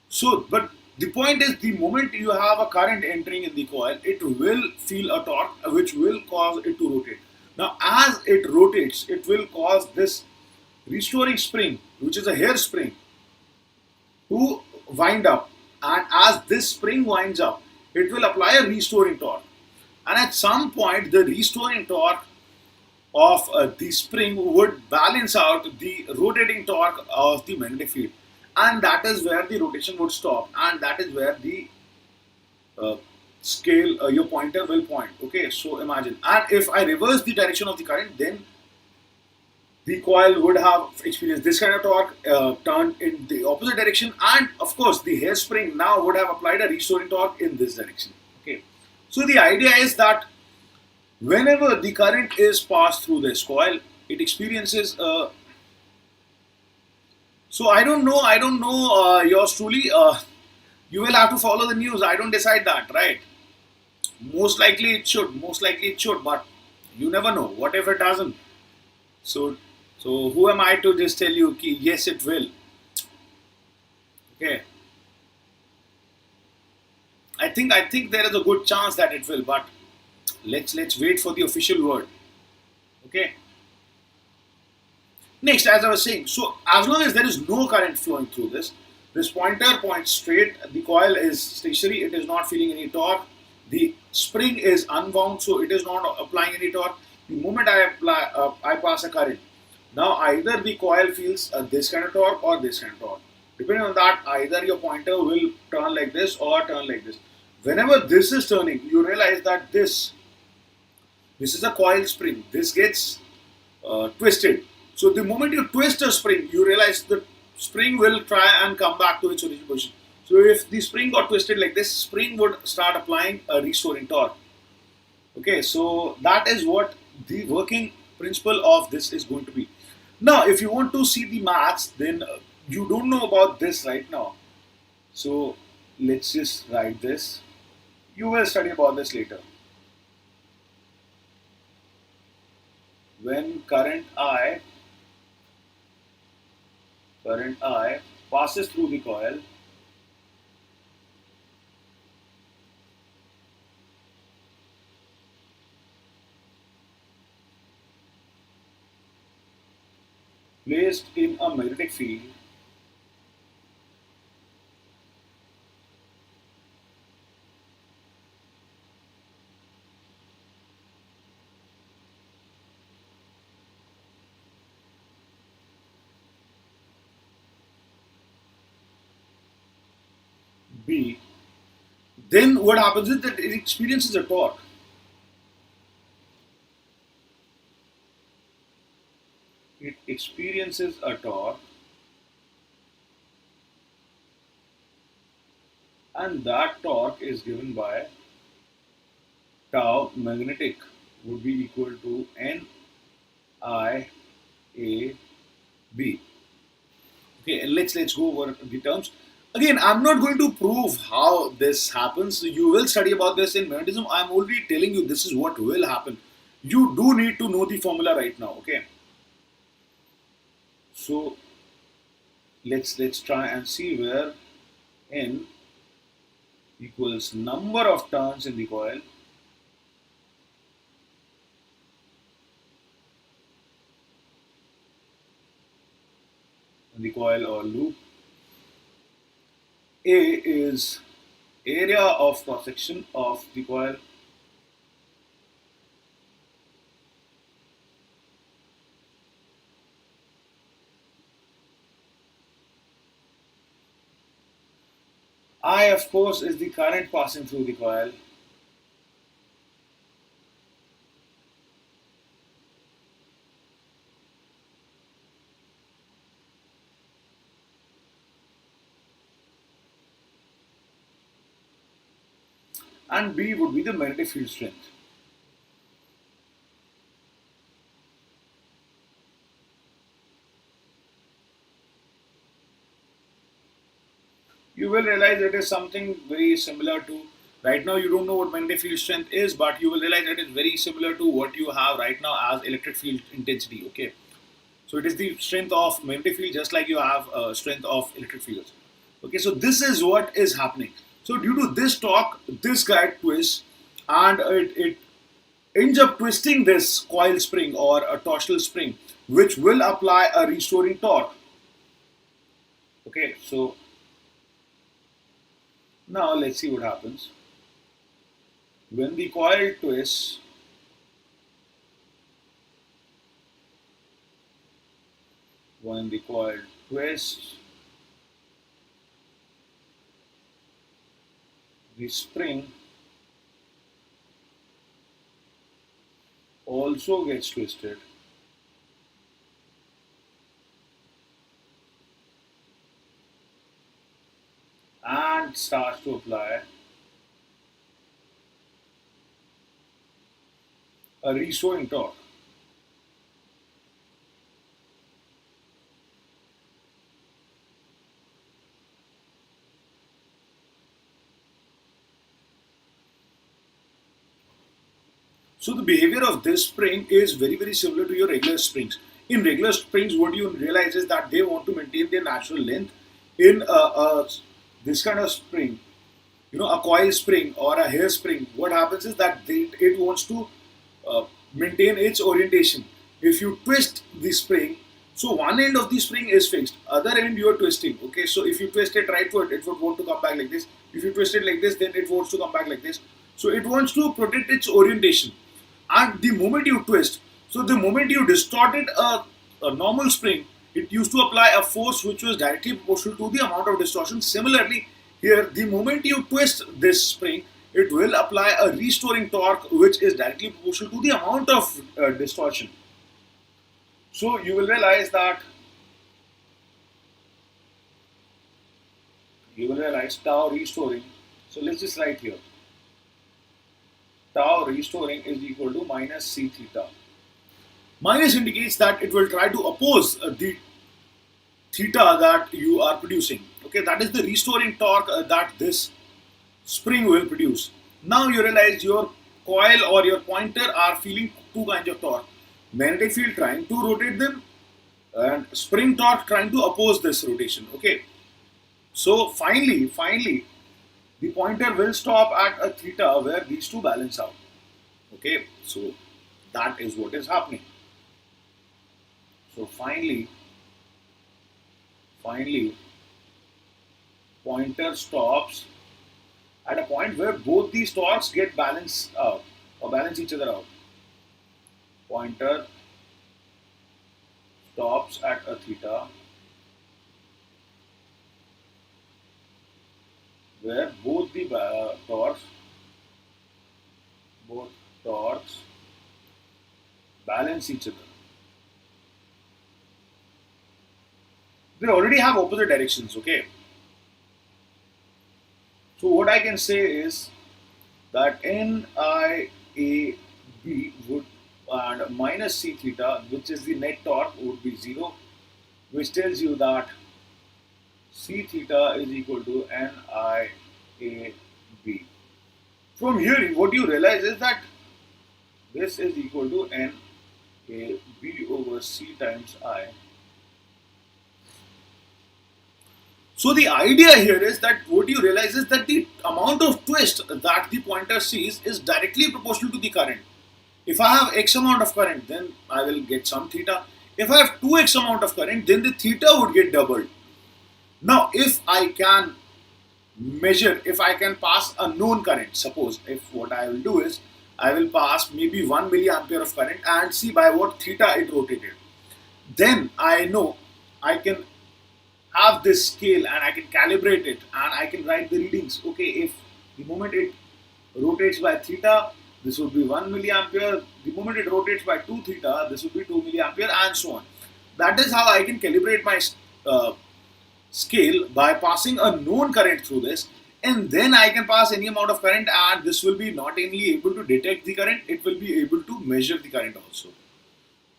So, but the point is, the moment you have a current entering in the coil, it will feel a torque which will cause it to rotate. Now, as it rotates, it will cause this restoring spring, which is a hairspring, to wind up. And as this spring winds up, it will apply a restoring torque. And at some point, the restoring torque of the spring would balance out the rotating torque of the magnetic field. And that is where the rotation would stop. And that is where the uh, scale, your pointer will point. Okay, so imagine. And if I reverse the direction of the current, then the coil would have experienced this kind of torque, turned in the opposite direction, and of course the hairspring now would have applied a restoring torque in this direction. Okay, so the idea is that whenever the current is passed through this coil, it experiences a. So I don't know, yours truly. You will have to follow the news. I don't decide that, right? Most likely it should, but you never know. What if it doesn't? So, so who am I to just tell you, ki, yes, it will? Okay. I think there is a good chance that it will, but let's wait for the official word. Okay. Next, as I was saying, so as long as there is no current flowing through this pointer points straight. The coil is stationary; it is not feeling any torque. The spring is unwound, so it is not applying any torque. The moment I pass a current, now either the coil feels this kind of torque or this kind of torque. Depending on that, either your pointer will turn like this or turn like this. Whenever this is turning, you realize that this is a coil spring. This gets twisted. So the moment you twist a spring, you realize the spring will try and come back to its original position. So if the spring got twisted like this, spring would start applying a restoring torque. Okay, so that is what the working principle of this is going to be. Now, if you want to see the maths, then you don't know about this right now. So let's just write this. You will study about this later. When current I passes through the coil, placed in a magnetic field, B, then what happens is that it experiences a torque. It experiences a torque, and that torque is given by tau magnetic would be equal to N I A B. Okay, and let's go over the terms. Again, I'm not going to prove how this happens. You will study about this in magnetism. I'm only telling you this is what will happen. You do need to know the formula right now. Okay. So let's try and see where N equals number of turns in the coil or loop. A is area of cross section of the coil. I, of course, is the current passing through the coil. And B would be the magnetic field strength. You will realize it is something very similar to, right now you don't know what magnetic field strength is, but you will realize it is very similar to what you have right now as electric field intensity. Okay, so it is the strength of magnetic field just like you have strength of electric fields. Okay, so this is what is happening. So due to this torque, this guy twists, and ends up twisting this coil spring or a torsional spring, which will apply a restoring torque. Okay, so now let's see what happens. When the coil twists, the spring also gets twisted, and starts to apply a restoring torque. So the behavior of this spring is very similar to your regular springs. In regular springs, what you realize is that they want to maintain their natural length. In this kind of spring, a coil spring or a hair spring, what happens is that it wants to maintain its orientation. If you twist the spring, so one end of the spring is fixed, other end you are twisting. Okay, so if you twist it rightward, it would want to come back like this. If you twist it like this, then it wants to come back like this. So it wants to protect its orientation. And the moment you twist, so the moment you distorted a normal spring, it used to apply a force which was directly proportional to the amount of distortion. Similarly, here, the moment you twist this spring, it will apply a restoring torque which is directly proportional to the amount of distortion. So you will realize tau restoring. So let's just write here. Tau restoring is equal to minus c theta. Minus indicates that it will try to oppose the theta that you are producing. Okay, that is the restoring torque that this spring will produce. Now you realize your coil or your pointer are feeling two kinds of torque. Magnetic field trying to rotate them and spring torque trying to oppose this rotation. Okay, so finally the pointer will stop at a theta where these two balance out. Okay, so that is what is happening. So finally pointer stops at a point where both these torques get balanced out or balance each other out. Pointer stops at a theta where both the torques balance each other. They already have opposite directions, okay? So what I can say is that NIAB would and minus c theta, which is the net torque, would be 0, which tells you that c theta is equal to NIAB. From here, what you realize is that this is equal to NAB over c times I. So the idea here is that what you realize is that the amount of twist that the pointer sees is directly proportional to the current. If I have x amount of current, then I will get some theta. If I have 2x amount of current, then the theta would get doubled. Now, if I can pass a known current, suppose if what I will do is, I will pass maybe 1 milliampere of current and see by what theta it rotated. Then I know I can have this scale and I can calibrate it and I can write the readings. Okay, if the moment it rotates by theta, this would be 1 milliampere. The moment it rotates by 2 theta, this would be 2 milliampere, and so on. That is how I can calibrate my scale by passing a known current through this, and then I can pass any amount of current, and this will be not only able to detect the current, it will be able to measure the current also.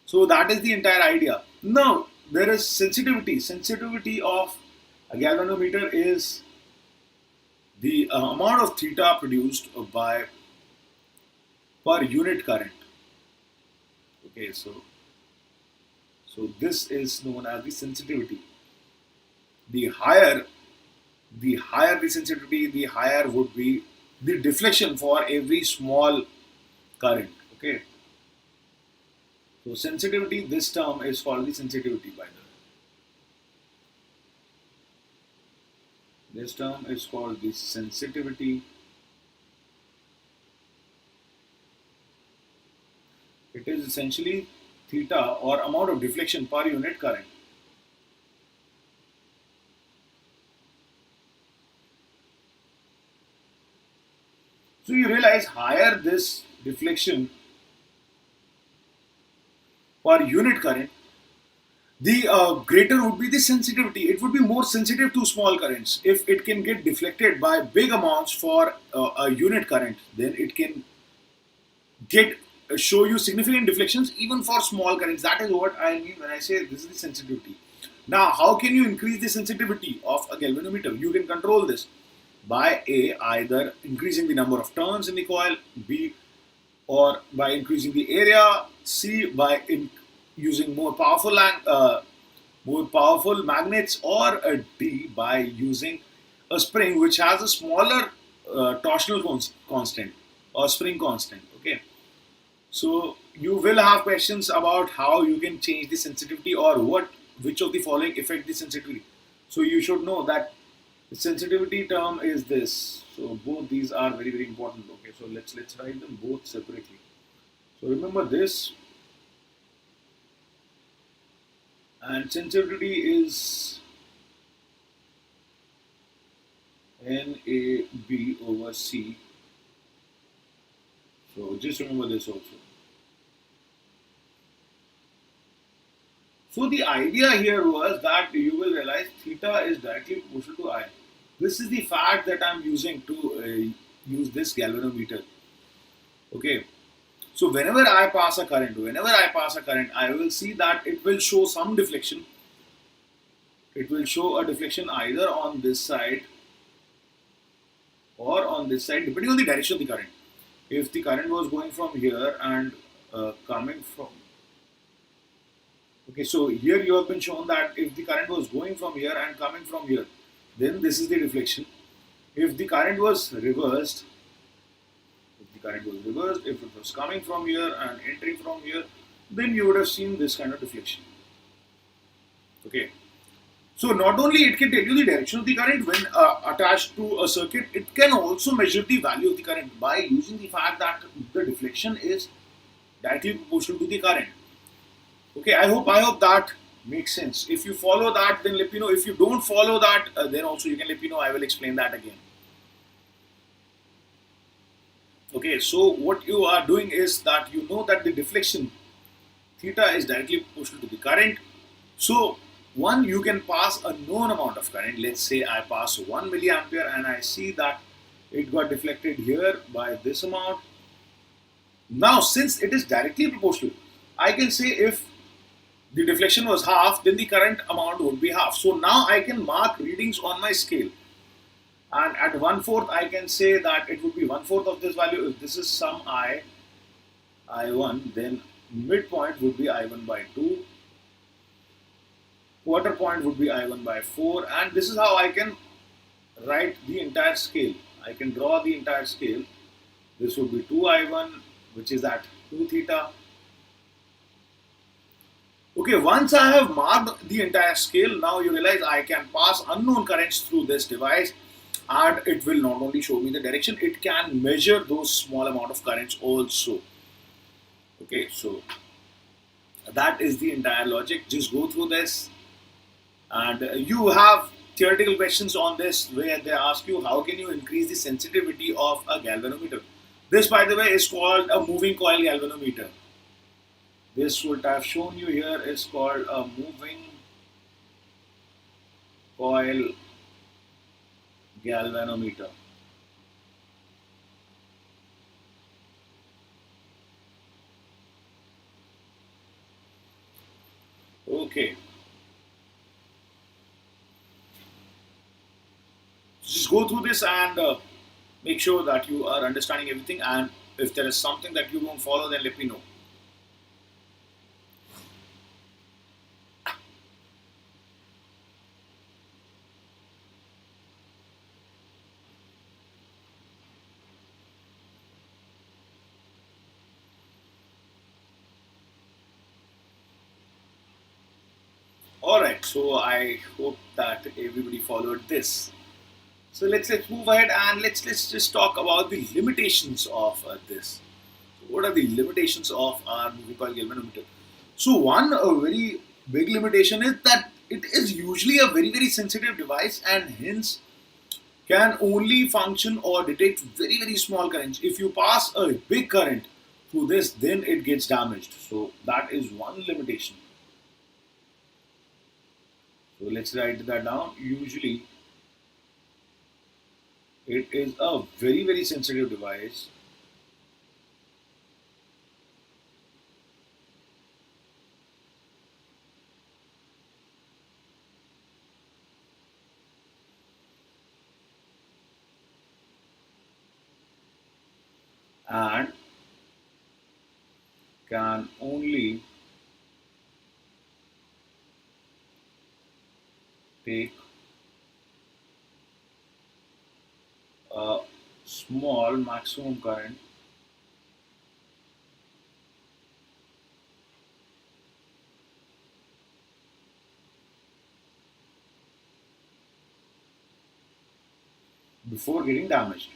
So that is the entire idea. Now there is sensitivity. Sensitivity of a galvanometer is the amount of theta produced by per unit current. Okay, so this is known as the sensitivity. The higher the sensitivity, the higher would be the deflection for every small current. Okay. So sensitivity, this term is called the sensitivity, by the way. This term is called the sensitivity. It is essentially theta or amount of deflection per unit current. So you realize higher this deflection per unit current, the greater would be the sensitivity. It would be more sensitive to small currents. If it can get deflected by big amounts for a unit current, then it can get show you significant deflections even for small currents. That is what I mean when I say this is the sensitivity. Now, how can you increase the sensitivity of a galvanometer? You can control this by A, either increasing the number of turns in the coil, B, or by increasing the area, C, by using more powerful magnets, or D, by using a spring which has a smaller torsional constant or spring constant. Okay, so you will have questions about how you can change the sensitivity or which of the following affect the sensitivity. So you should know that the sensitivity term is this. So both these are very very important. Okay, so let's write them both separately. So remember this, and sensitivity is NAB over C. So just remember this also. So the idea here was that you will realize theta is directly proportional to I. This is the fact that I am using to use this galvanometer. Okay. So whenever I pass a current, I will see that it will show some deflection. It will show a deflection either on this side or on this side, depending on the direction of the current. If the current was going from here and coming from, okay, so here you have been shown that if the current was going from here and coming from here, then this is the deflection. If the current was reversed, if it was coming from here and entering from here, then you would have seen this kind of deflection. Okay. So not only it can tell you the direction of the current when attached to a circuit, it can also measure the value of the current by using the fact that the deflection is directly proportional to the current. Okay, I hope that makes sense. If you follow that, then let me know. If you don't follow that, then also you can let me know. I will explain that again. Okay, so what you are doing is that you know that the deflection theta is directly proportional to the current. So one, you can pass a known amount of current. Let's say I pass 1 milliampere and I see that it got deflected here by this amount. Now, since it is directly proportional, I can say if the deflection was half, then the current amount would be half. So now I can mark readings on my scale. And at 1/4, I can say that it would be 1/4 of this value. If this is some I1, then midpoint would be I1 by 2. Quarter point would be I1 by 4. And this is how I can write the entire scale. I can draw the entire scale. This would be 2I1, which is at 2 theta. Okay, once I have marked the entire scale, now you realize I can pass unknown currents through this device, and it will not only show me the direction, it can measure those small amount of currents also. Okay, so that is the entire logic. Just go through this, and you have theoretical questions on this where they ask you how can you increase the sensitivity of a galvanometer. This, by the way, is called a moving coil galvanometer. This, what I have shown you here, is called a moving coil galvanometer. Okay. Just go through this and make sure that you are understanding everything. And if there is something that you don't follow, then let me know. correct. So I hope that everybody followed this. So let's move ahead and let's just talk about the limitations of this. What are the limitations of our moving coil galvanometer? So one very big limitation is that it is usually a very sensitive device and hence can only function or detect very small currents. If you pass a big current through this, then it gets damaged. So that is one limitation. So let's write that down. Usually it is a very sensitive device and can only take a small maximum current before getting damaged.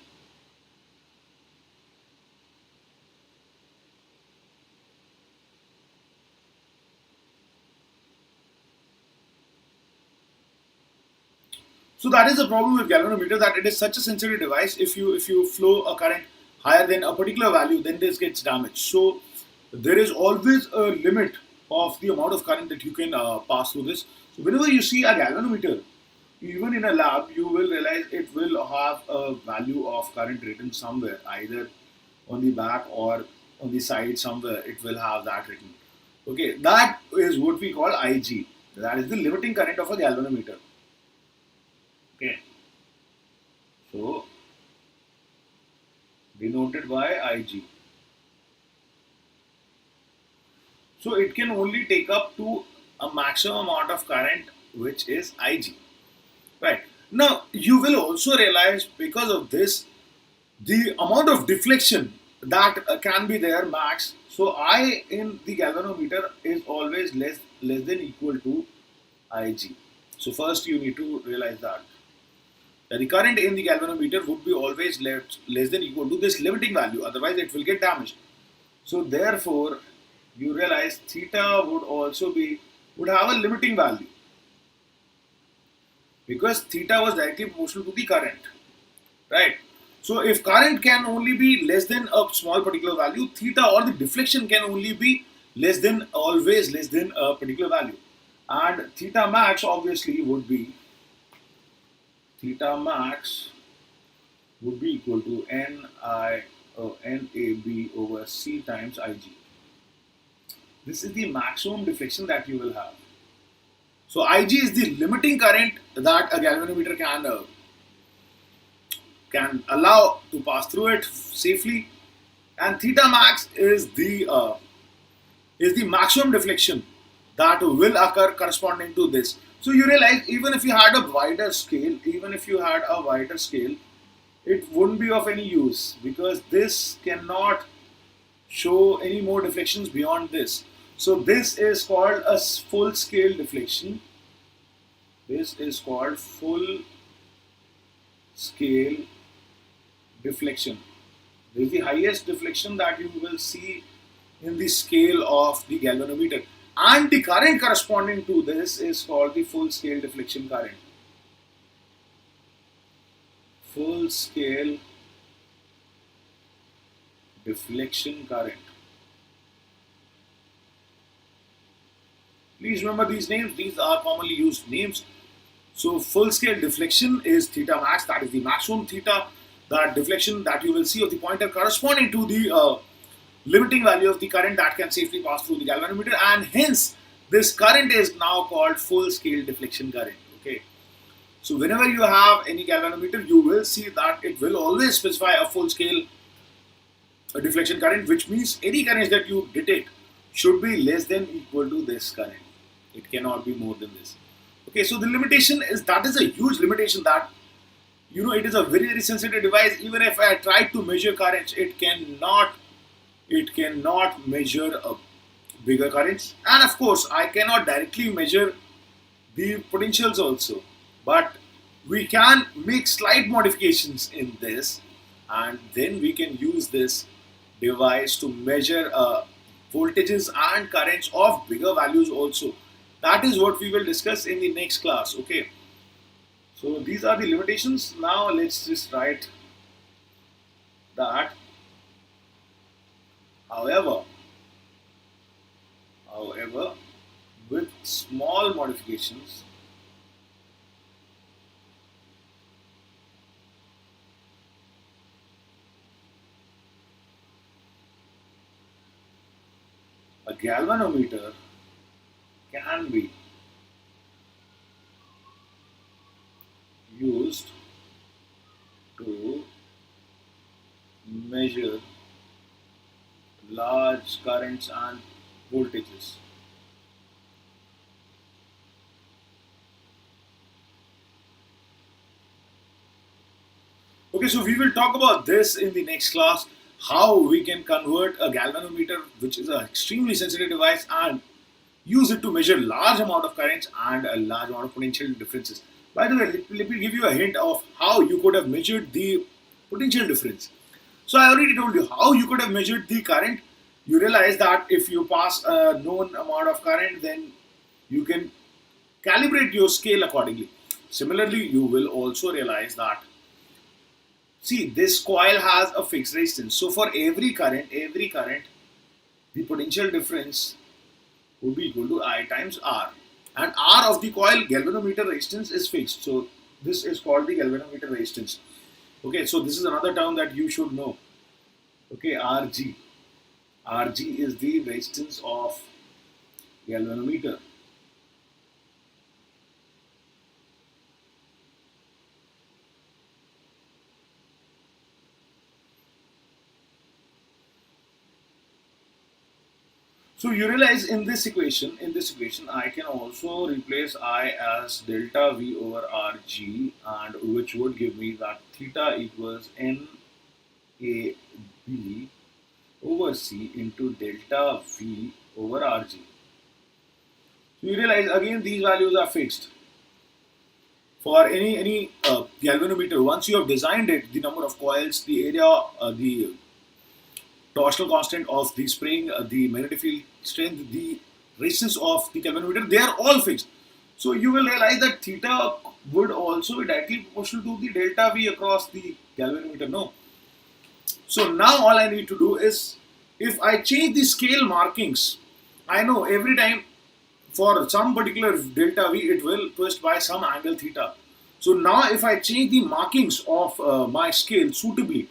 So that is the problem with galvanometer, that it is such a sensitive device. If you flow a current higher than a particular value, then this gets damaged. So there is always a limit of the amount of current that you can pass through this. So whenever you see a galvanometer, even in a lab, you will realize it will have a value of current written somewhere, either on the back or on the side somewhere. It will have that written. Okay, that is what we call IG. That is the limiting current of a galvanometer. Okay, so denoted by IG. So it can only take up to a maximum amount of current, which is IG. Right. Now you will also realize, because of this, the amount of deflection that can be there max. So I in the galvanometer is always less than equal to IG. So first you need to realize that the current in the galvanometer would be always less than equal to this limiting value, otherwise it will get damaged. So therefore you realize theta would have a limiting value, because theta was directly proportional to the current, right? So if current can only be less than a small particular value, theta or the deflection can only be always less than a particular value, and theta max obviously would be equal to NAB over C times IG. This is the maximum deflection that you will have. So IG is the limiting current that a galvanometer can allow to pass through it safely, and theta max is the maximum deflection that will occur corresponding to this. So you realize, even if you had a wider scale, it wouldn't be of any use, because this cannot show any more deflections beyond this. So this is called a full scale deflection. This is called full scale deflection. This is the highest deflection that you will see in the scale of the galvanometer. And the current corresponding to this is called the full scale deflection current. Full scale deflection current. Please remember these names, these are commonly used names. So full scale deflection is theta max, that is the maximum theta, that deflection that you will see of the pointer corresponding to the limiting value of the current that can safely pass through the galvanometer, and hence this current is now called full scale deflection current. Okay. So whenever you have any galvanometer, you will see that it will always specify a full scale deflection current, which means any currents that you detect should be less than equal to this current. It cannot be more than this. Okay, so the limitation is, that is a huge limitation, that it is a very sensitive device. Even if I try to measure currents, it cannot measure bigger currents, and of course I cannot directly measure the potentials also, but we can make slight modifications in this, and then we can use this device to measure voltages and currents of bigger values also. That is what we will discuss in the next class. Okay, so these are the limitations. Now let's just write that. However, however, with small modifications, a galvanometer can be used to measure large currents and voltages. Okay, so we will talk about this in the next class, how we can convert a galvanometer, which is an extremely sensitive device, and use it to measure large amount of currents and a large amount of potential differences. By the way, let me give you a hint of how you could have measured the potential difference. So I already told you how you could have measured the current. You realize that if you pass a known amount of current, then you can calibrate your scale accordingly. Similarly, you will also realize that, see, this coil has a fixed resistance. So for every current, the potential difference would be equal to I times R. And R of the coil galvanometer resistance is fixed. So this is called the galvanometer resistance. Okay, so this is another term that you should know. Okay, RG. RG is the resistance of galvanometer. So you realize in this equation, I can also replace I as delta V over Rg, and which would give me that theta equals N A B over C into delta V over Rg. So you realize again these values are fixed. For any galvanometer, once you have designed it, the number of coils, the area, the torsional constant of the spring, the magnetic field strength, the resistance of the galvanometer, they are all fixed. So you will realize that theta would also be directly proportional to the delta V across the galvanometer. No. So now all I need to do is, if I change the scale markings, I know every time for some particular delta V it will twist by some angle theta. So now if I change the markings of my scale suitably,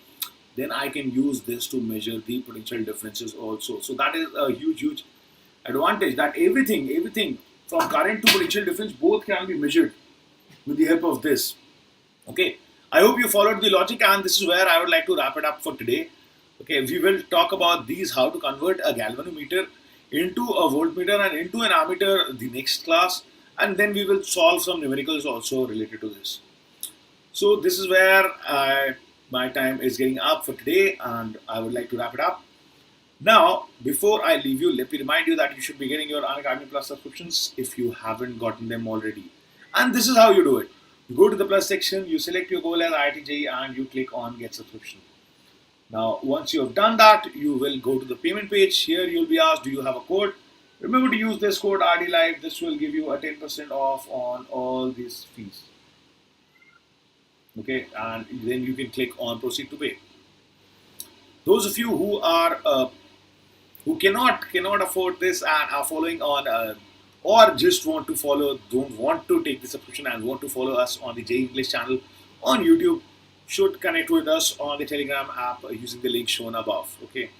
then I can use this to measure the potential differences also. So that is a huge advantage, that everything from current to potential difference both can be measured with the help of this. Okay, I hope you followed the logic, and this is where I would like to wrap it up for today. Okay, we will talk about these, how to convert a galvanometer into a voltmeter and into an ammeter the next class, and then we will solve some numericals also related to this. So this is where my time is getting up for today, and I would like to wrap it up. Now, before I leave you, let me remind you that you should be getting your Unacademy Plus subscriptions if you haven't gotten them already. And this is how you do it. You go to the Plus section, you select your goal as IIT JEE, and you click on Get Subscription. Now, once you have done that, you will go to the payment page. Here you'll be asked, do you have a code? Remember to use this code RD Live. This will give you a 10% off on all these fees. Okay, and then you can click on proceed to pay. Those of you who are who cannot afford this and are following on or just want to follow, don't want to take the subscription and want to follow us on the JEE English channel on YouTube, should connect with us on the Telegram app using the link shown above. Okay,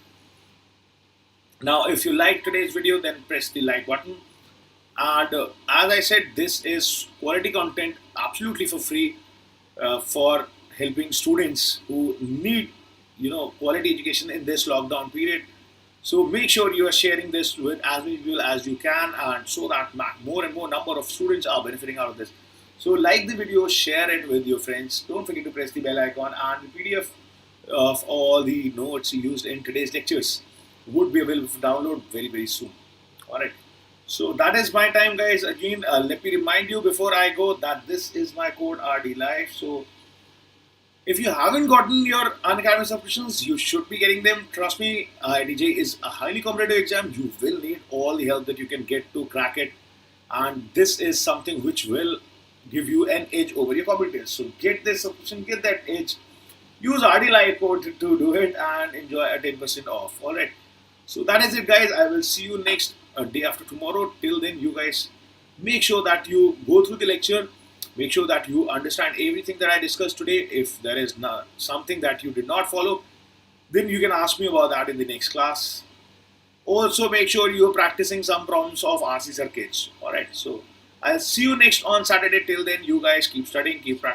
now if you like today's video, then press the like button. And as I said, this is quality content absolutely for free for helping students who need quality education in this lockdown period. So make sure you are sharing this with as many people as you can, and so that more and more number of students are benefiting out of this. So like the video, share it with your friends. Don't forget to press the bell icon, and the PDF of all the notes used in today's lectures would be available for download very soon. Alright. So that is my time, guys. Again, let me remind you before I go that this is my code RD Life. So if you haven't gotten your Unacademy subscriptions, you should be getting them. Trust me, IIT JEE is a highly competitive exam. You will need all the help that you can get to crack it, and this is something which will give you an edge over your competitors. So get this subscription, get that edge. Use RD Life code to do it and enjoy a 10% off. All right. So that is it, guys. I will see you next day after tomorrow. Till then, you guys make sure that you go through the lecture. Make sure that you understand everything that I discussed today. If there is something that you did not follow, then you can ask me about that in the next class. Also, make sure you're practicing some problems of RC circuits. All right. So I'll see you next on Saturday. Till then, you guys keep studying, keep practicing.